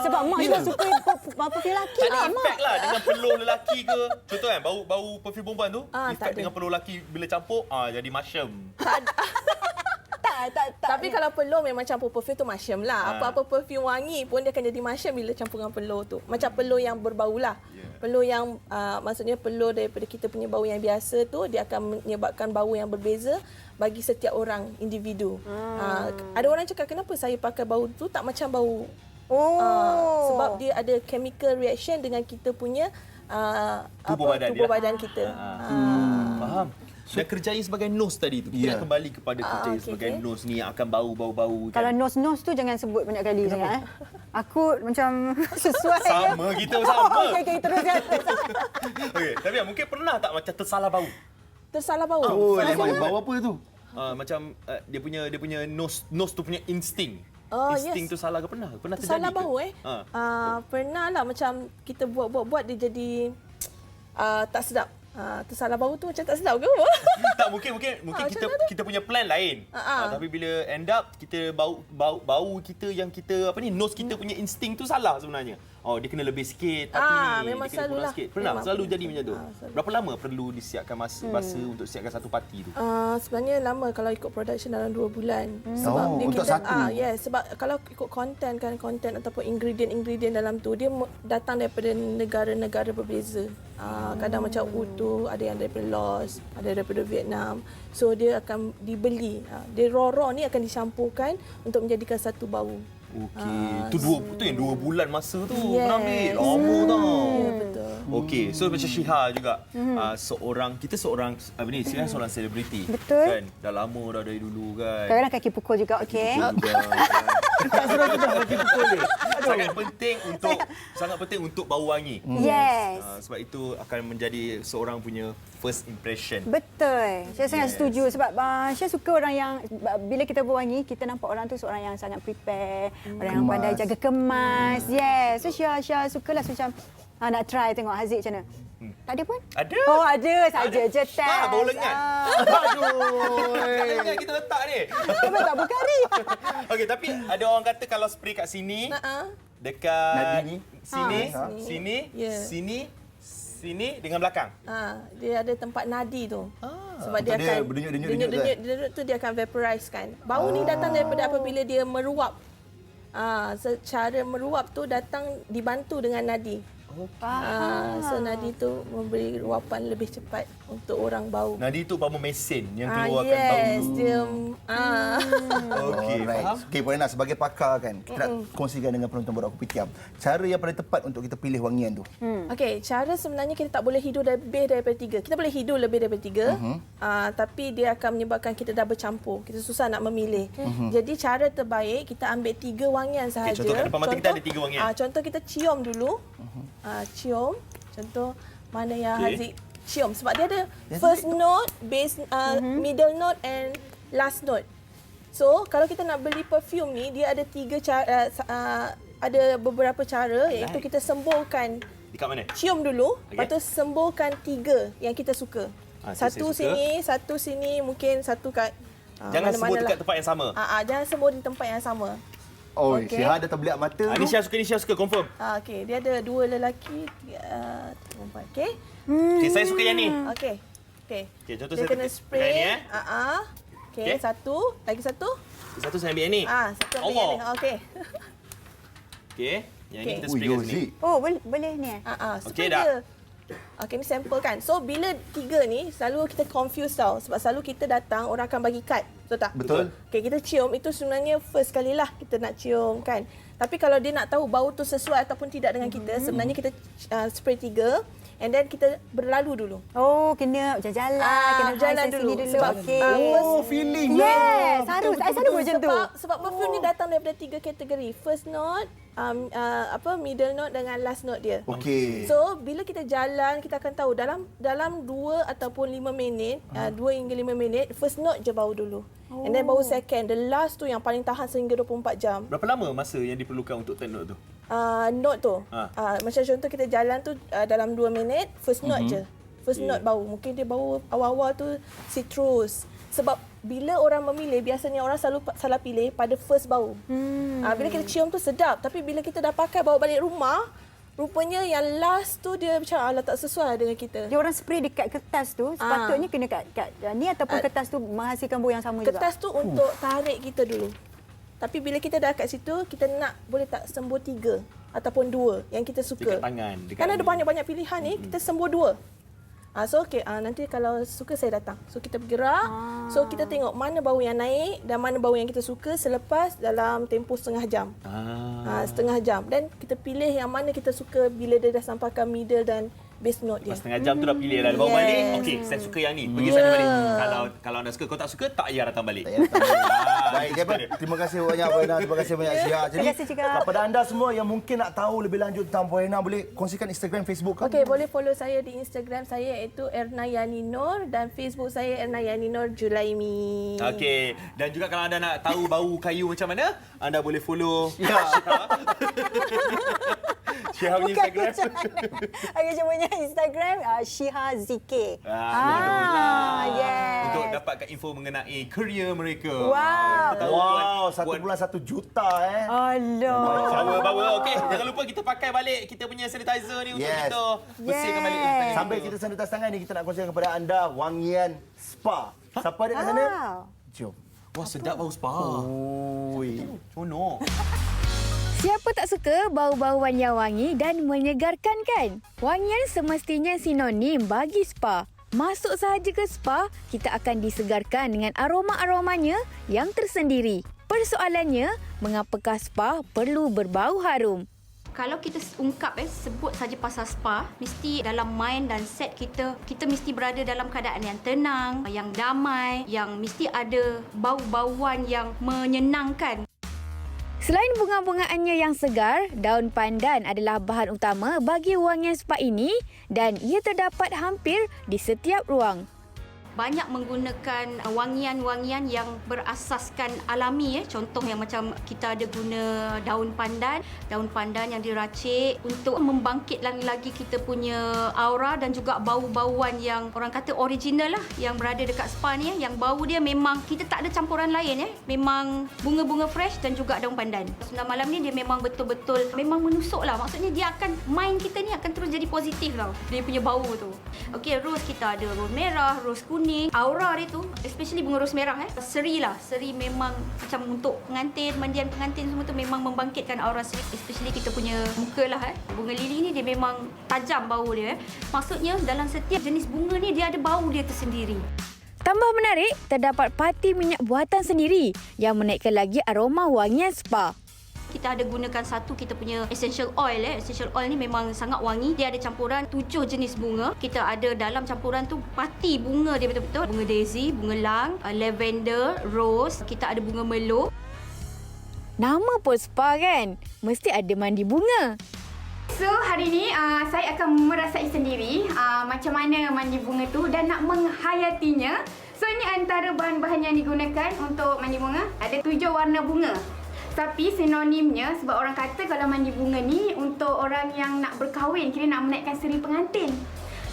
Sebab mak juga suka perfume lelaki. Tak ada efek lah dengan peluh lelaki ke. Contoh kan, bau perfume perempuan tu, efek dengan peluh lelaki bila campur, jadi mushroom. Tapi kalau peluh memang campur perfume tu mushroom lah. Apa-apa perfume wangi pun dia akan jadi mushroom bila campur dengan peluh tu. Macam peluh yang berbau lah. Peluh yang maksudnya peluh daripada kita punya bau yang biasa tu, dia akan menyebabkan bau yang berbeza bagi setiap orang individu. Ada orang cakap kenapa saya pakai bau tu tak macam bau. Sebab dia ada chemical reaction dengan kita punya tubuh badan kita. Faham. Dan kerjaya sebagai nose tadi tu. Kita nak kembali kepada kerjaya sebagai nose ni yang akan bau-bau kan. Kalau nose tu jangan sebut banyak kali sangat. Aku macam sesuai. Sama, kita sama. Okey, terus. Okey, tapi mungkin pernah tak macam tersalah bau? Tersalah bau. Bau apa tu? Macam dia punya nose tu punya insting. Insting tu salah ke pernah? Pernah terjadi salah ke? bau pernah lah macam kita buat dia jadi tak sedap. Tersalah bau tu macam tak sedap ke? Tak, mungkin kita punya plan lain. Tapi bila end up kita bau kita yang kita nose kita punya insting tu salah sebenarnya. Dia kena lebih sikit tapi ni memang dia kena kurang selalulah. sikit. Pernah Memang selalu pernah. jadi macam tu. Berapa lama perlu disiapkan masa untuk siapkan satu parti tu? Sebenarnya lama kalau ikut production dalam 2 bulan. Sebab dia untuk kita satu. sebab kalau ikut konten ataupun ingredient dalam tu dia datang daripada negara-negara berbeza. Kadang macam ud tu ada yang daripada Laos, ada daripada Vietnam. So dia akan dibeli. Dia raw ni akan dicampurkan untuk menjadikan satu bau. Okey. Tu yang 2 bulan masa tu kena ambil. Lama tau. Ya, betul. Okey, so macam Syiha juga. Syiha seorang selebriti. Betul. Kan? Dah lama dah dari dulu kan. Kadang-kadang kaki pukul juga, okey. Tak suruh kita kaki pukul dia. Sangat penting untuk bau wangi. Yes. Sebab itu akan menjadi seorang punya first impression. Betul. Saya sangat setuju sebab saya suka orang yang bila kita berwangi, kita nampak orang tu seorang yang sangat prepare, orang yang pandai jaga kemas. Yes. So Syah sukalah macam nak try tengok Haziq macam mana. Tak ada pun? Ada. Oh, ada saja je test. Bau lengan. Aduh. Kita letak ni. Sebab tak berkari. Okey, tapi ada orang kata kalau spray kat sini, dekat Nadi ni. sini dengan belakang. Dia ada tempat nadi tu. Sebab dia akan denyut-denyut tu dia akan vaporize kan. Bau ni datang daripada apabila dia meruap. Secara meruap tu datang dibantu dengan nadi. So nadi tu memberi ruapan lebih cepat untuk orang bau. Nadi tu umpama mesin yang keluarkan bau yes, tu. dia Okey, faham? Okey, Puan Ena, sebagai pakar kan, kita nak kongsikan dengan penonton Borak Kopi Tiam, cara yang paling tepat untuk kita pilih wangian tu. Okey, cara sebenarnya kita tak boleh hidur lebih daripada 3. Kita boleh hidur lebih daripada 3, tapi dia akan menyebabkan kita dah bercampur. Kita susah nak memilih. Jadi cara terbaik kita ambil 3 wangian sahaja. Contoh kat depan mata kita ada 3 wangian. Contoh kita cium dulu. Cium. Contoh mana yang Haziq cium. Sebab dia ada first note, base, middle note and last note. So, kalau kita nak beli perfume ni, dia ada 3 cara, ada beberapa cara, iaitu kita semburkan. Dekat mana? Cium dulu, lepas tu semburkan 3 yang kita suka. Satu sini, satu sini, mungkin satu kat jangan sembur dekat tempat yang sama. Jangan sembur di tempat yang sama. Oh, Syihah dah terbelit mata. Ni Syah suka, confirm. Okey, dia ada 2 lelaki, 3 perempuan. Okey. Okey, saya suka yang ni. Okey. Okey, contoh dia saya kena spray. ni Okey, satu, lagi satu. Satu saya ambil yang ni. Satu ambil yang ni. Okey. Okey, yang ni kita spray kat sini. Oh, boleh ni. Okey dah. Okey, ni sampel kan. So, bila 3 ni, selalu kita confuse tau. Sebab selalu kita datang, orang akan bagi kad. Betul tak? Betul. Okey, kita cium. Itu sebenarnya first kali lah kita nak cium kan. Tapi kalau dia nak tahu bau tu sesuai ataupun tidak dengan kita, sebenarnya kita spray 3. And then kita berlalu dulu. Oh, kena jalan-jalan. Kena jalan dulu. Sebab feeling. Yes, harus. Saya selalu macam tu. Sebab perfume ni datang daripada 3 kategori. First note, middle note dengan last note dia. Okey. So, bila kita jalan, kita akan tahu dalam 2 ataupun 5 minit, 2 hingga 5 minit, first note je bau dulu. And then bau second. The last tu yang paling tahan sehingga 24 jam. Berapa lama masa yang diperlukan untuk turn note tu? Note tu. Macam contoh kita jalan tu dalam 2 minit, first note je. First note bau. Mungkin dia bau awal-awal tu citrus. Sebab bila orang memilih, biasanya orang selalu salah pilih pada first bau. Bila kita cium tu sedap. Tapi bila kita dah pakai bawa balik rumah, rupanya yang last tu dia macam alah tak sesuai dengan kita. Dia orang spray dekat kertas tu, sepatutnya kena kat ni ataupun kertas tu menghasilkan bau yang sama juga. Kertas tu untuk tarik kita dulu. Tapi bila kita dah kat situ, kita nak boleh tak sembur 3 ataupun 2 yang kita suka. Dekat tangan. Kan ada banyak-banyak pilihan ni, kita sembur 2. So okey, nanti kalau suka saya datang. So kita bergerak. So kita tengok mana bau yang naik dan mana bau yang kita suka selepas dalam tempoh setengah jam. Setengah jam. Dan kita pilih yang mana kita suka bila dia dah sampai ke middle dan base note dia. Setengah jam tu dah pilih dah. Bawa balik. Okey, saya suka yang ni. Pergi sana balik. Kalau anda suka, kau tak suka, tak payah datang balik. Baik, terima kasih banyak Puan Ena. Terima kasih banyak Syihah. Jadi, kepada anda semua yang mungkin nak tahu lebih lanjut tentang Puan Ena, boleh kongsikan Instagram, Facebook kan? Okey, boleh follow saya di Instagram saya iaitu Erna Yani Nur dan Facebook saya Erna Yani Nur Julaimi. Okey, dan juga kalau anda nak tahu bau kayu macam mana, anda boleh follow Syihah punya Instagram. Okey, cumanya Instagram Syihah ZK. Yes. Untuk dapatkan info mengenai kerja mereka. Wow, 1.1 juta Allah. Bawa. Okey, jangan lupa kita pakai balik kita punya sanitizer ni untuk kita bersihkan balik tangan. Sambil kita sanitize tangan ni, kita nak kongsikan kepada anda wangian spa. Siapa ada kat sana? Jom. Wah, sedap bau spa. Oi. Conok. Siapa tak suka bau-bauan yang wangi dan menyegarkan kan? Wangian semestinya sinonim bagi spa. Masuk sahaja ke spa, kita akan disegarkan dengan aroma-aromanya yang tersendiri. Persoalannya, mengapakah spa perlu berbau harum? Kalau kita ungkap sebut saja pasal spa, mesti dalam mind dan set kita mesti berada dalam keadaan yang tenang, yang damai, yang mesti ada bau-bauan yang menyenangkan. Selain bunga-bungaannya yang segar, daun pandan adalah bahan utama bagi wangian spa ini dan ia terdapat hampir di setiap ruang. Banyak menggunakan wangian-wangian yang berasaskan alami. Contoh yang macam kita ada guna daun pandan yang diracik untuk membangkit lagi kita punya aura dan juga bau-bauan yang orang kata original lah yang berada dekat spa ni. Yang bau dia memang kita tak ada campuran lain. Memang bunga-bunga fresh dan juga daun pandan. Sudah malam ni dia memang betul-betul memang menusuk lah. Maksudnya dia akan, mind kita ni akan terus jadi positif tau. Dia punya bau tu. Okey, rose kita ada rose merah, rose kuning, ni aura dia tu, especially bunga ros merah seri lah. Seri memang macam untuk pengantin, mandian pengantin semua tu memang membangkitkan aura seri. Especially kita punya muka lah Bunga lili ni dia memang tajam bau dia Maksudnya dalam setiap jenis bunga ni dia ada bau dia tersendiri. Tambah menarik, terdapat parti minyak buatan sendiri yang menaikkan lagi aroma wangian spa. Kita ada gunakan satu kita punya essential oil. Essential oil ni memang sangat wangi. Dia ada campuran 7 jenis bunga. Kita ada dalam campuran tu parti bunga dia betul-betul. Bunga daisy, bunga lang, lavender, rose. Kita ada bunga merlot. Nama pun spa kan? Mesti ada mandi bunga. So hari ni saya akan merasai sendiri macam mana mandi bunga tu dan nak menghayatinya. So ini antara bahan-bahan yang digunakan untuk mandi bunga. Ada 7 warna bunga. Tapi sinonimnya sebab orang kata kalau mandi bunga ni untuk orang yang nak berkahwin, kira nak menaikkan seri pengantin.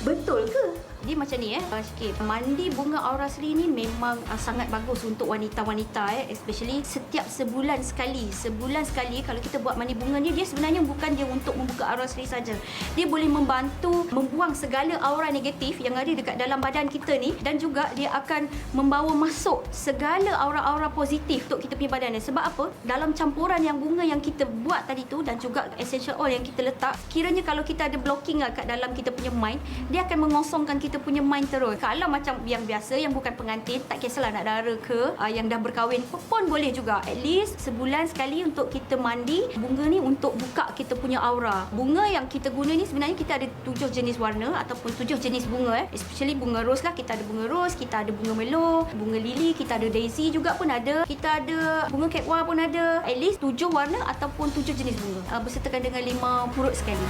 Betul ke? Dia macam ni sikit. Mandi bunga aura seri ni memang sangat bagus untuk wanita-wanita especially setiap sebulan sekali. Sebulan sekali kalau kita buat mandi bunga ni, dia sebenarnya bukan dia untuk membuka aura seri saja. Dia boleh membantu membuang segala aura negatif yang ada dekat dalam badan kita ni dan juga dia akan membawa masuk segala aura-aura positif untuk kita punya badan ni. Sebab apa? Dalam campuran yang bunga yang kita buat tadi tu dan juga essential oil yang kita letak, kiranya kalau kita ada blocking kat dalam kita punya mind, dia akan mengosongkan kita punya mind terus. Kalau macam yang biasa yang bukan pengantin, tak kisahlah nak dara ke yang dah berkahwin pun boleh juga. At least sebulan sekali untuk kita mandi bunga ni untuk buka kita punya aura. Bunga yang kita guna ni sebenarnya kita ada 7 jenis warna ataupun 7 jenis bunga especially bunga rose lah. Kita ada bunga rose, kita ada bunga merlot, bunga lili, kita ada daisy juga pun ada. Kita ada bunga kekwa pun ada. At least 7 warna ataupun 7 jenis bunga bersertakan dengan 5 purut sekali.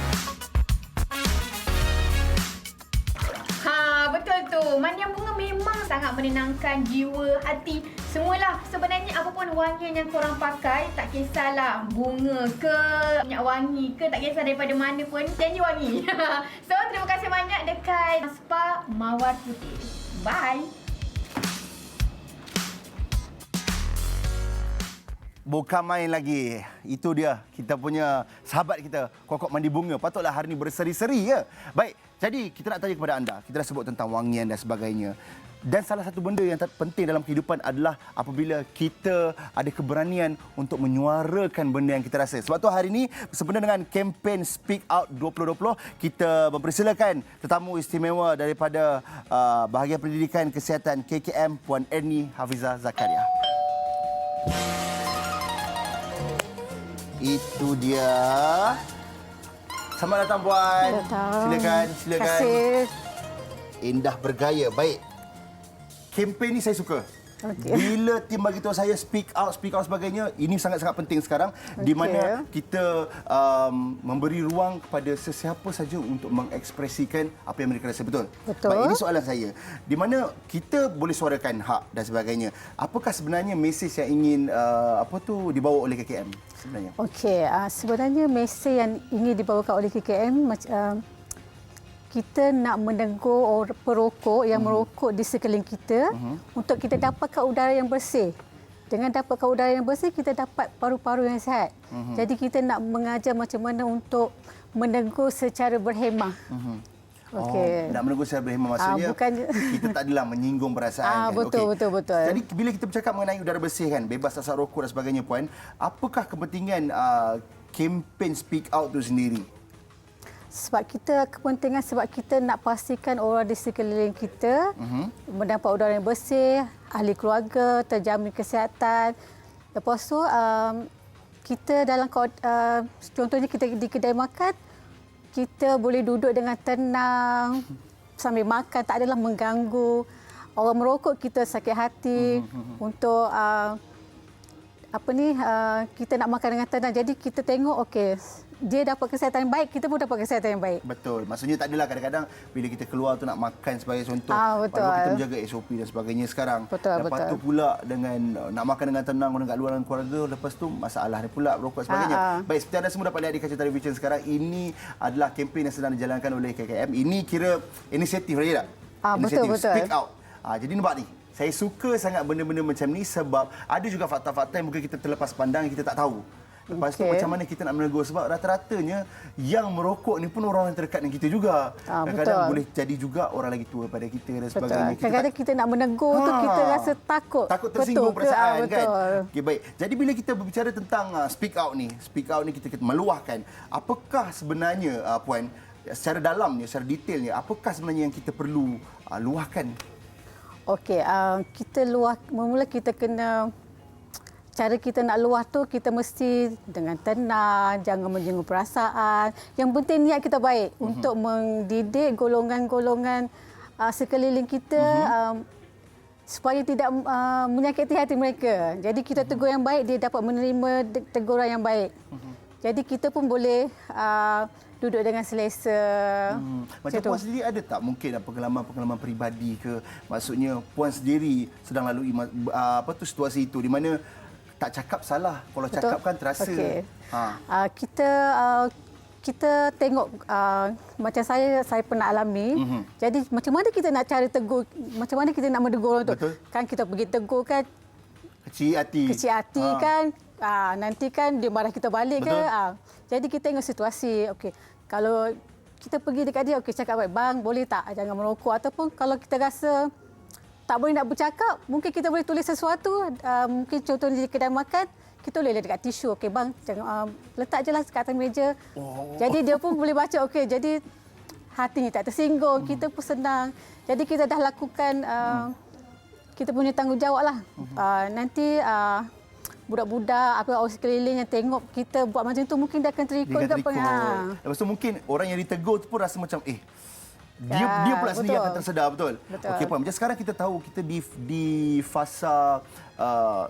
Betul tu. Mandian bunga memang sangat menenangkan jiwa, hati. Semualah. Sebenarnya apa pun wangian yang korang pakai, tak kisahlah bunga ke, minyak wangi ke, tak kisah daripada mana pun, janji wangi. So, terima kasih banyak dekat Spa Mawar Putih. Bye. Bukan main lagi. Itu dia, kita punya sahabat kita, Kokok Mandi Bunga. Patutlah hari ini berseri-seri ya. Baik, jadi kita nak tanya kepada anda. Kita dah sebut tentang wangian dan sebagainya. Dan salah satu benda yang penting dalam kehidupan adalah apabila kita ada keberanian untuk menyuarakan benda yang kita rasa. Sebab tu hari ini sempena dengan kempen Speak Out 2020, kita mempersilakan tetamu istimewa daripada Bahagian Pendidikan Kesihatan KKM, Puan Ernie Hafizah Zakaria. Itu dia. Selamat datang Puan. Silakan. Terima kasih. Indah bergaya. Baik. Kempen ni saya suka. Okay. Bila tim bagi tahu saya speak out sebagainya, ini sangat-sangat penting sekarang di mana kita memberi ruang kepada sesiapa saja untuk mengekspresikan apa yang mereka rasa. Betul? Baik, ini soalan saya. Di mana kita boleh suarakan hak dan sebagainya. Apakah sebenarnya mesej yang ingin dibawa oleh KKM sebenarnya? Okey, sebenarnya mesej yang ingin dibawakan oleh KKM kita nak menegur perokok yang merokok di sekeliling kita untuk kita dapatkan udara yang bersih. Dengan dapatkan udara yang bersih, kita dapat paru-paru yang sihat. Jadi kita nak mengajar macam mana untuk menegur secara berhemah. Nak menegur secara berhemah maksudnya kita tak adalah menyinggung perasaan. Betul. Jadi bila kita bercakap mengenai udara bersih kan, bebas asap rokok dan sebagainya Puan, apakah kepentingan kempen Speak Out itu sendiri? Sebab kita nak pastikan orang di sekeliling kita mendapat udara yang bersih, ahli keluarga, terjamin kesihatan. Lepas tu kita dalam contohnya kita di kedai makan, kita boleh duduk dengan tenang sambil makan, tak adalah mengganggu. Orang merokok kita sakit hati untuk kita nak makan dengan tenang. Jadi kita tengok dia dapat kesihatan yang baik, kita pun dapat kesihatan yang baik. Betul. Maksudnya tak adalah kadang-kadang bila kita keluar tu nak makan sebagai contoh. Betul. Kita menjaga SOP dan sebagainya sekarang. Lepas tu pula dengan nak makan dengan tenang dengan kat luar dengan keluarga, lepas tu masalah dia pula berokok sebagainya. Baik, seperti anda semua dapat lihat di kaca televisyen sekarang, ini adalah kempen yang sedang dijalankan oleh KKM. Ini kira inisiatif saja tak? Betul. Speak Out. Jadi nampak ni. Saya suka sangat benda-benda macam ni sebab ada juga fakta-fakta yang mungkin kita terlepas pandang, yang kita tak tahu. Lepas tu macam mana kita nak menegur, sebab rata-ratanya yang merokok ni pun orang yang terdekat dengan kita juga. Kadang-kadang boleh jadi juga orang lagi tua pada kita dan sebagainya. Kadang-kadang kita nak menegur tu kita rasa takut. Takut tersinggung perasaan kan. Betul. Okey, baik. Jadi bila kita berbicara tentang speak out ni kita meluahkan, apakah sebenarnya Puan secara dalamnya, secara detailnya, apakah sebenarnya yang kita perlu luahkan? Okey, mula kita kena, cara kita nak luah tu kita mesti dengan tenang, jangan menyinggung perasaan. Yang penting niat kita baik untuk mendidik golongan-golongan sekeliling kita supaya tidak menyakiti hati mereka. Jadi kita tegur yang baik, dia dapat menerima teguran yang baik. Jadi kita pun boleh duduk dengan selesa. Macam Puan sendiri ada tak mungkin pengalaman peribadi ke? Maksudnya Puan sendiri sedang lalui situasi itu di mana tak cakap salah. Kalau cakap kan terasa. Okay. Kita tengok, macam saya pernah alami. Jadi macam mana kita nak cara tegur, macam mana kita nak menegur orang tu? Kan kita pergi tegur kan kecil hati kan. Nanti kan dia marah kita balik ke. Jadi kita tengok situasi. Okey, kalau kita pergi dekat dia, okey, cakap baik, bang boleh tak jangan merokok, ataupun kalau kita rasa tak boleh nak bercakap, mungkin kita boleh tulis sesuatu. Mungkin contohnya di kedai makan, kita boleh letak tisu. Okey bang, jangan letak je lah kat atas meja. Jadi dia pun boleh baca. Okey, jadi hatinya tak tersinggung, kita pun senang. Jadi kita dah lakukan kita punya tanggungjawab lah. Nanti budak-budak orang sekeliling yang tengok kita buat macam tu, mungkin dia akan terikut juga. Lepas tu mungkin orang yang ditegur tu pun rasa macam dia pula sendiri akan tersedar, betul? Okey Puan, macam sekarang kita tahu kita di fasa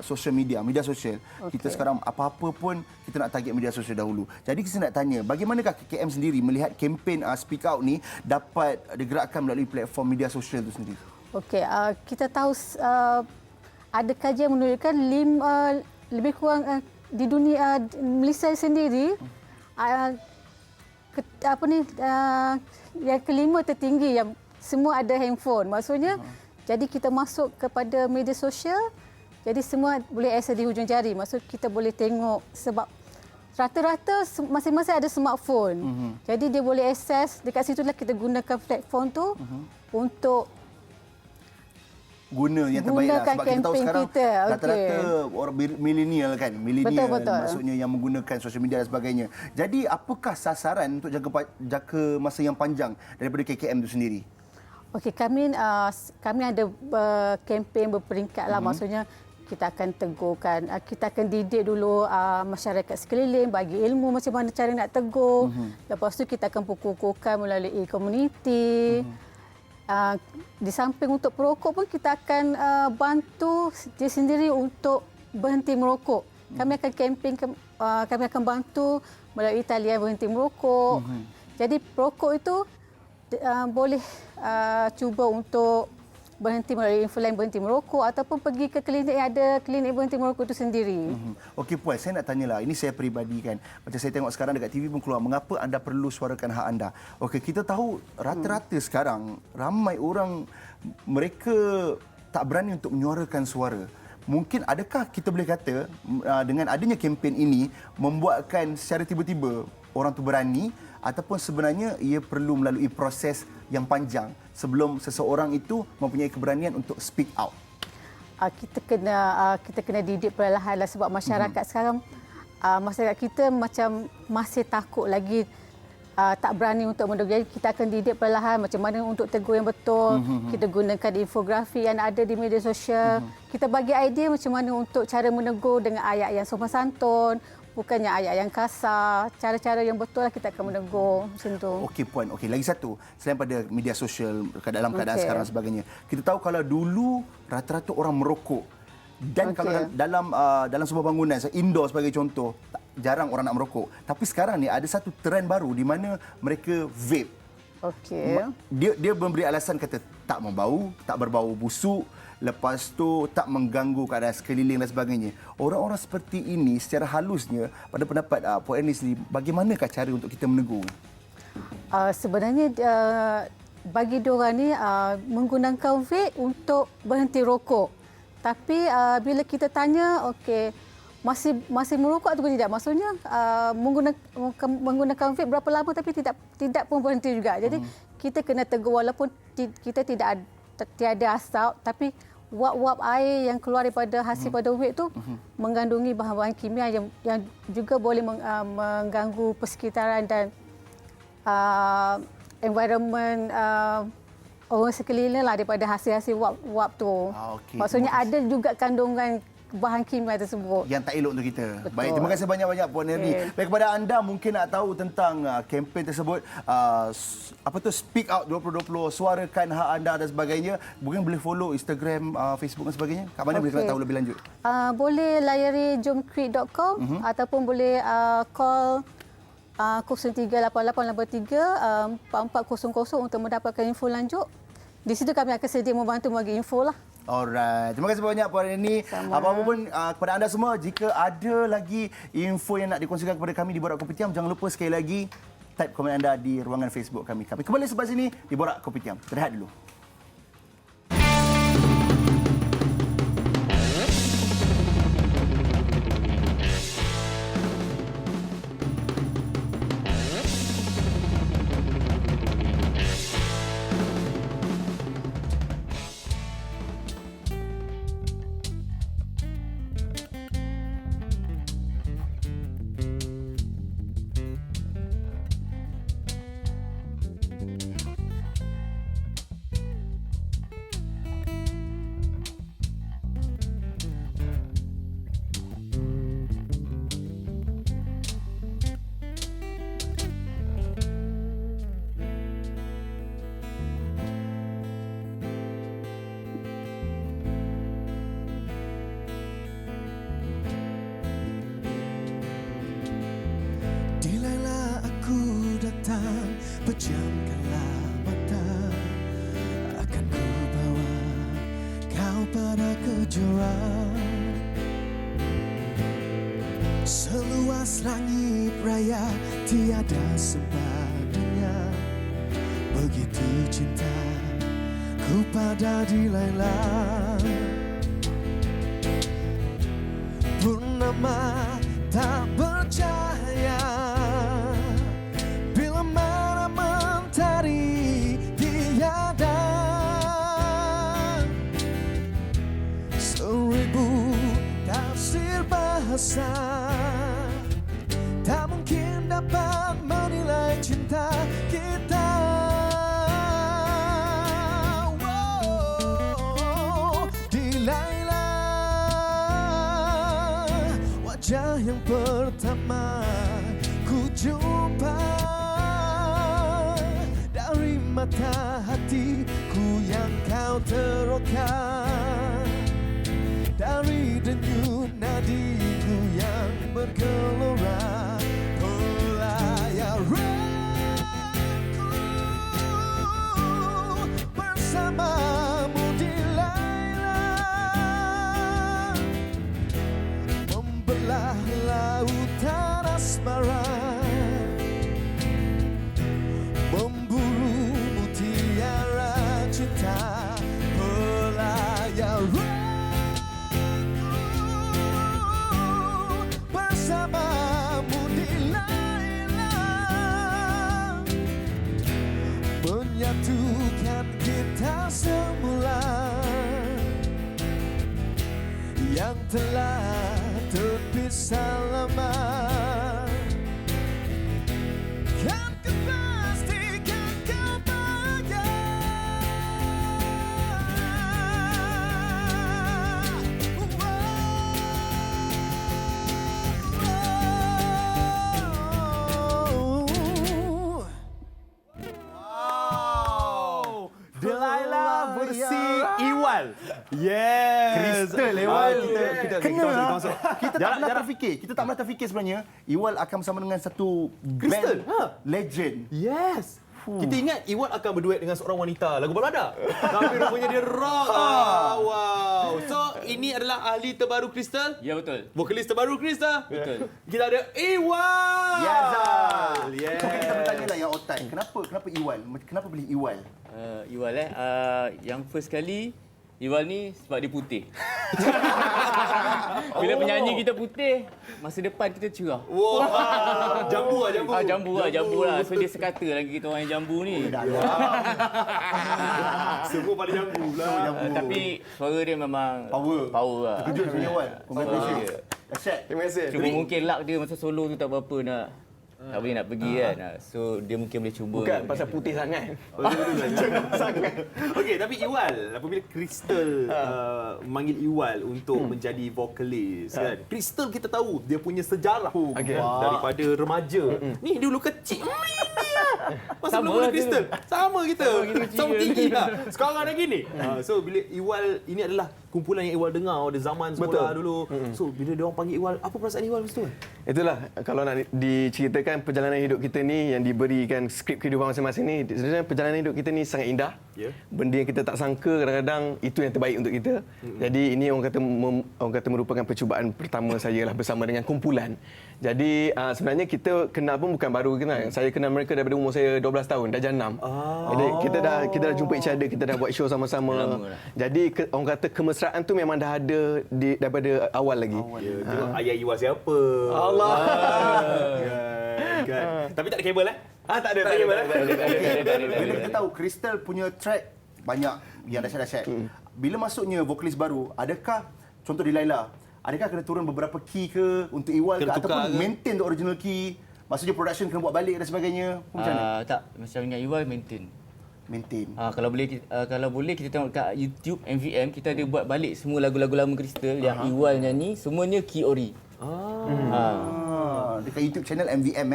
social media sosial. Kita sekarang apa-apa pun kita nak target media sosial dahulu. Jadi kita nak tanya, bagaimanakah KKM sendiri melihat kempen Speak Out ni dapat digerakkan melalui platform media sosial itu sendiri? Okey, kita tahu ada kajian menunjukkan lebih kurang di dunia Malaysia sendiri yang kelima tertinggi yang semua ada handphone. Maksudnya jadi kita masuk kepada media sosial, jadi semua boleh akses di hujung jari. Maksud kita boleh tengok, sebab rata-rata masing-masing ada smartphone. Jadi dia boleh akses, dekat situlah kita gunakan platform tu untuk guna yang terbaik lah. Sebab kita tahu sekarang rata-rata orang milenial kan. Milenial maksudnya yang menggunakan sosial media dan sebagainya. Jadi apakah sasaran untuk jangka masa yang panjang daripada KKM itu sendiri? Okey, kami ada kempen berperingkat lah. Maksudnya kita akan tegurkan, kita akan didik dulu masyarakat sekeliling, bagi ilmu macam mana cara nak tegur. Lepas tu kita akan pukul-pukulkan melalui komuniti. Di samping untuk perokok pun kita akan bantu dia sendiri untuk berhenti merokok. Kami akan kempen, kami akan bantu melalui talian berhenti merokok. Jadi perokok itu boleh cuba untuk berhenti melalui infoline berhenti merokok ataupun pergi ke klinik yang ada klinik berhenti merokok itu sendiri. Okey Puan, saya nak tanyalah, ini saya peribadi kan. Macam saya tengok sekarang dekat TV pun keluar, mengapa anda perlu suarakan hak anda? Okey, kita tahu rata-rata sekarang ramai orang mereka tak berani untuk menyuarakan suara. Mungkin adakah kita boleh kata dengan adanya kempen ini membuatkan secara tiba-tiba orang tu berani, ataupun sebenarnya ia perlu melalui proses yang panjang sebelum seseorang itu mempunyai keberanian untuk speak out? Kita kena didik perlahan lah, sebab masyarakat sekarang, masyarakat kita macam masih takut lagi, tak berani untuk menegur. Jadi kita akan didik perlahan macam mana untuk tegur yang betul. Kita gunakan infografi yang ada di media sosial. Kita bagi idea macam mana untuk cara menegur dengan ayat yang sopan santun, bukannya ayat yang kasar. Cara-cara yang betul lah kita akan menegur macam tu. Okey Puan, okey, lagi satu, selain pada media sosial dalam keadaan sekarang sebagainya, kita tahu kalau dulu rata-rata orang merokok, dan kalau dalam sebuah bangunan, indoor sebagai contoh, jarang orang nak merokok. Tapi sekarang ni ada satu trend baru di mana mereka vape. Okey. Dia memberi alasan, kata tak membau, tak berbau busuk, lepas tu tak mengganggu keadaan sekeliling dan sebagainya. Orang-orang seperti ini secara halusnya, pada pendapat Puan Ernie sendiri, bagaimanakah cara untuk kita menegur? Sebenarnya bagi diorang ni menggunakan vape untuk berhenti rokok. Tapi bila kita tanya, okey, masih merokok atau tidak. Maksudnya menggunakan vape berapa lama tapi tidak pun berhenti juga. Jadi kita kena tegur walaupun kita tiada asap tapi wap-wap air yang keluar daripada hasil pada vape tu mengandungi bahan-bahan kimia yang juga boleh mengganggu persekitaran dan environment orang sekeliling lah daripada hasil-hasil wap tu. Okey. Maksudnya ada juga kandungan bahan kimia tersebut. Yang tak elok untuk kita. Betul. Baik, terima kasih banyak-banyak Puan Nerdy. Baik, kepada anda mungkin nak tahu tentang kempen tersebut, Speak Out 2020, suarakan hak anda dan sebagainya, mungkin boleh follow Instagram, Facebook dan sebagainya. Kat mana boleh nak tahu lebih lanjut? Boleh layari jomcreate.com ataupun boleh call 038883 4400 untuk mendapatkan info lanjut. Di situ kami akan sedia membantu bagi info lah. Alright. Terima kasih banyak Puan Nerdy. Apa-apa pun kepada anda semua, jika ada lagi info yang nak dikongsikan kepada kami di Borak Kopitiam, jangan lupa sekali lagi type komen anda di ruangan Facebook kami. Kami kembali sebelah sini di Borak Kopitiam. Berehat dulu. Bilailah aku datang, pejamkanlah mata, akan ku bawa kau pada kejora. Seluas langit raya tiada sepadannya, begitu cinta ku pada Dilaila. Purnama tak bercahaya, bila mana mentari tiada. Seribu tafsir bahasa tak mungkin dapat menilai cinta kita. Dilaila, wajah yang pertama ku jumpa, dari mata hatiku yang kau terokan, dari denyut nadiku yang bergelora, pelayaranku bersamamu Dilaila, membelah lautan asmara, memburu mutiara cinta, pelayaranku bersamamu Dilaila, menyatukan kita semula yang telah terpisah lama. Kan ku pastikan kau bahagia. Delilah versi Iwal. Yes. Crystal Iwal. Kita Kena. Kita tak pernah terfikir sebenarnya Iwal akan bersama dengan satu Crystal. band legend. Yes. Kita ingat Iwal akan berduet dengan seorang wanita lagu balada. Tapi rupanya dia rock. Wow. So, ini adalah ahli terbaru Crystal? Ya, betul. Vokalis terbaru Crystal? Betul. Kita ada Iwal. Yazal. Yes. Mungkin kita bertanya lah yang otai. Kenapa Iwal? Kenapa pilih Iwal? Iwal yang first kali Iwal ni sebab dia putih. Bila penyanyi kita putih, masa depan kita cerah. Wah, jambu Jambu lah. So dia sekata lagi kita orang yang jambu ni. Semua pada jambu pula. Tapi suara dia memang power lah. Terkejut sebenarnya Wan. Congratulations. Dahsyat. Terima kasih. Cuma mungkin luck dia masa solo tu tak berapa nak. Tak boleh nak pergi kan. So dia mungkin boleh cuba. Bukan pasal putih sangat. Okey, tapi Iwal, apabila Crystal manggil Iwal untuk menjadi vokalis kan. Crystal kita tahu dia punya sejarah daripada remaja. Ni dulu kecil. Masa mula Crystal sama kita. Sama tinggi lah. Sekarang dah gini. So bila Iwal, ini adalah kumpulan yang Iwal dengar pada zaman sekolah dulu. So bila dia orang panggil Iwal, apa perasaan Iwal masa tu? Itulah kalau nak diceritakan perjalanan hidup kita ni yang diberikan skrip kehidupan masing-masing ni, sebenarnya perjalanan hidup kita ni sangat indah. Benda yang kita tak sangka kadang-kadang itu yang terbaik untuk kita. Jadi ini orang kata merupakan percubaan pertama saya lah bersama dengan kumpulan. Jadi sebenarnya kita kenal pun bukan baru kenal. Saya kenal mereka daripada umur saya 12 tahun, dah jenam. Jadi kita dah jumpa each other, kita dah buat show sama-sama. Jadi orang kata kemesraan tu memang dah ada daripada awal lagi. Tengok ayah Iwal siapa. Allah. Kan. Tapi tak ada kabel tak ada kabel. Bila kita tahu Crystal punya track banyak yang dahsyat-dahsyat. Bila masuknya vokalis baru, adakah contoh di Laila, adakah kena turun beberapa key ke untuk Iwal ke ataupun maintain the original key? Maksudnya production kena buat balik dan sebagainya. Macam mana? Tak, macam dengan Iwal maintain. Kalau boleh kita tengok kat YouTube MVM, kita ada buat balik semua lagu-lagu lama Crystal yang Iwal nyanyi, semuanya key ori. Dekat YouTube channel MVM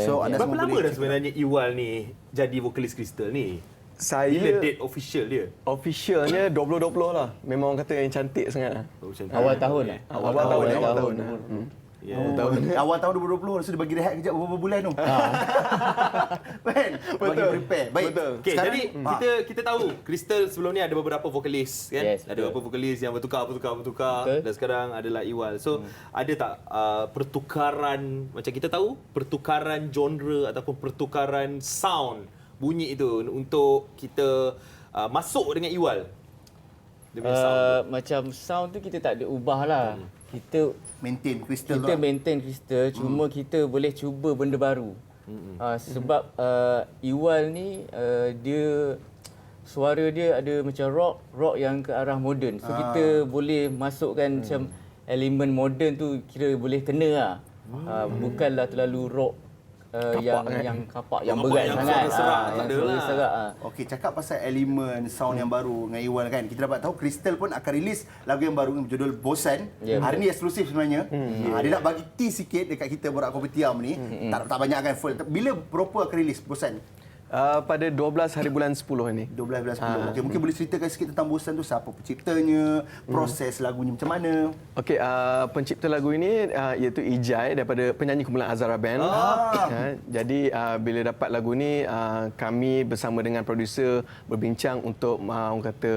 So anda berapa semua lama boleh dah sebenarnya Iwal ni jadi vokalis Crystal ni? Bila date official dia? Officialnya 2020 lah. Memang orang kata yang cantik sangat. Awal tahun lah. Awal tahun. Awal tahun 2020 lepas tu dia bagi rehat kejap beberapa bulan tu. Kan? Bagi prepare. Baik. Okay, jadi kita tahu Crystal sebelum ni ada beberapa vokalis kan? Yes, ada beberapa vokalis yang bertukar dan sekarang adalah Iwal. So ada tak pertukaran, macam kita tahu pertukaran genre ataupun pertukaran sound bunyi itu untuk kita masuk dengan Iwal? Macam sound tu kita tak ada ubah lah. Kita maintain Crystal. cuma kita boleh cuba benda baru. Sebab Iwal ni dia suara dia ada macam rock yang ke arah moden. So kita boleh masukkan macam elemen moden tu kira boleh kena lah. Bukanlah terlalu rock yang kapak yang berat sangat. Yang serak. Okey, cakap pasal elemen sound yang baru dengan Iwal kan. Kita dapat tahu Crystal pun akan rilis lagu yang baru dengan berjudul Bosan. Hari ni eksklusif sebenarnya. Dia nak bagi tease sikit dekat kita Borak Kopitiam ni. Tak banyak kan full. Bila proper akan rilis Bosan? Pada 12 hari bulan 10 ni. 12 bulan 10. Okey, mungkin boleh ceritakan sikit tentang Bosan tu, siapa penciptanya, proses lagunya macam mana? Okey, pencipta lagu ini iaitu Ijai daripada penyanyi kumpulan Azara Band. Jadi bila dapat lagu ni kami bersama dengan producer berbincang untuk orang kata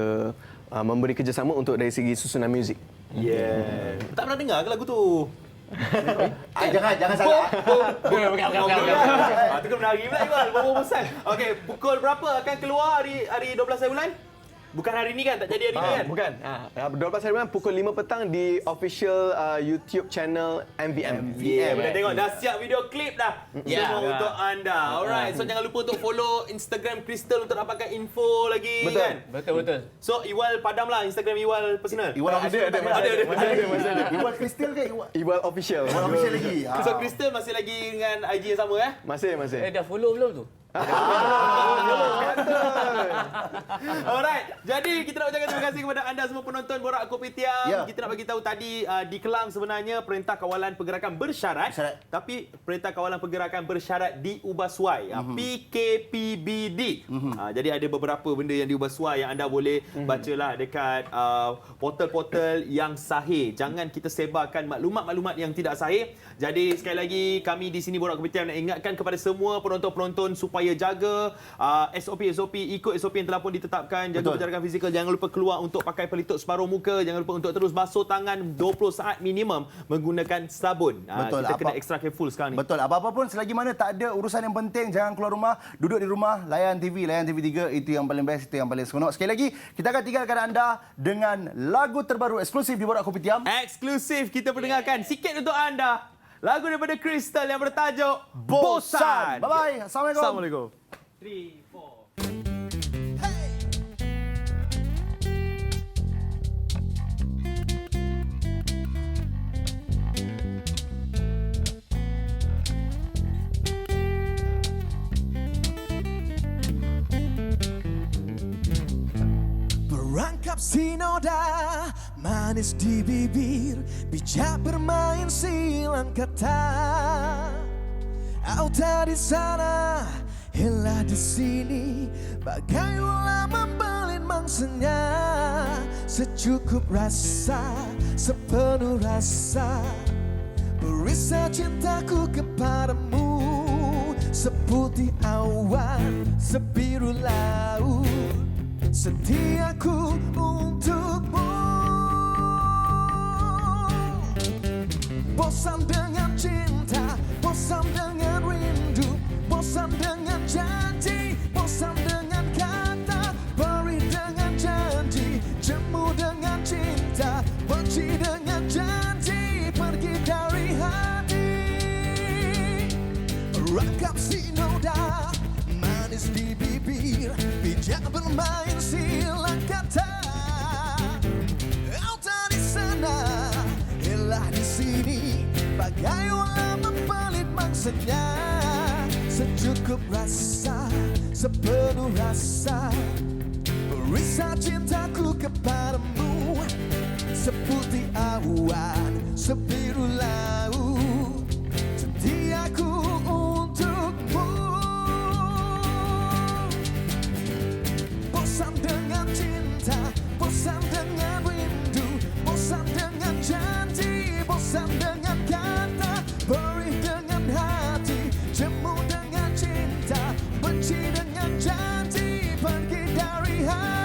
memberi kerjasama untuk dari segi susunan muzik. Tak pernah dengar ke lagu tu? Jangan salah. Itu kan menari pula Iwal, bawa bosan. Okey, pukul berapa akan keluar hari 12 hari bulan? Bukan hari ni kan? Tak jadi hari ni kan? Bukan. 12 hari bulan pukul 5 petang di official YouTube channel MVM. Boleh tengok dah siap video klip dah. Semua untuk anda. Alright. So jangan lupa untuk follow Instagram Crystal untuk dapatkan info lagi. Betul. Kan? Betul. So Iwal padam lah Instagram Iwal personal. Iwal official ada. Iwal Crystal ke Iwal official. Iwal official lagi. So Crystal masih lagi dengan IG yang sama Masih. Dah follow belum tu? Alright. Jadi kita nak ucapkan terima kasih kepada anda semua penonton Borak Kopitiam. Kita nak bagi tahu tadi di Kelang sebenarnya Perintah Kawalan Pergerakan Bersyarat. Tapi Perintah Kawalan Pergerakan Bersyarat diubah suai. PKPBD. Jadi ada beberapa benda yang diubah suai yang anda boleh bacalah dekat portal-portal yang sahih. Jangan kita sebarkan maklumat-maklumat yang tidak sahih. Jadi sekali lagi kami di sini Borak Kopitiam nak ingatkan kepada semua penonton-penonton supaya jaga SOP, ikut SOP yang telah pun pun ditetapkan. Jaga berjarakan fizikal. Jangan lupa keluar untuk pakai pelitup separuh muka. Jangan lupa untuk terus basuh tangan 20 saat minimum menggunakan sabun. Betul. Kita kena extra careful sekarang ni. Betul. Apa-apa pun selagi mana tak ada urusan yang penting, jangan keluar rumah, duduk di rumah, layan TV3, itu yang paling best, itu yang paling seronok. Sekali lagi, kita akan tinggalkan anda dengan lagu terbaru eksklusif di Borak Kopitiam. Eksklusif kita perdengarkan sikit untuk anda. Lagu daripada Crystal yang bertajuk Bosan. Bye-bye. Assalamualaikum. 3, 4. Perangkap sinoda, manis di bibir, bijak bermain silang kata. Auta di sana, Hela di sini, bagai ular membelin mangsanya. Secukup rasa, sepenuh rasa, berisa cintaku kepadamu. Seputih awan, sebiru laut, setiaku untukmu. Bosan dengan cinta, bosan dengan rindu, bosan dengan janji, bosan dengan kata, beri dengan janji, jemu dengan cinta, benci dengan janji, pergi dari hati. Rangkap sinoda, manis di bibir, bijak bermain silang kata. Auta di sana, Hela di sini, bagai ular mempelit mangsanya. Secukup rasa, sepenuh rasa, berisa cintaku kepadamu. Seputih awan, sebiru laut, setiaku untukmu. Bosan dengan cinta, bosan dengan rindu, bosan dengan janji, bosan dengan kata, beri dengan hati, jemu dengan cinta, benci dengan janji, pergi dari hati.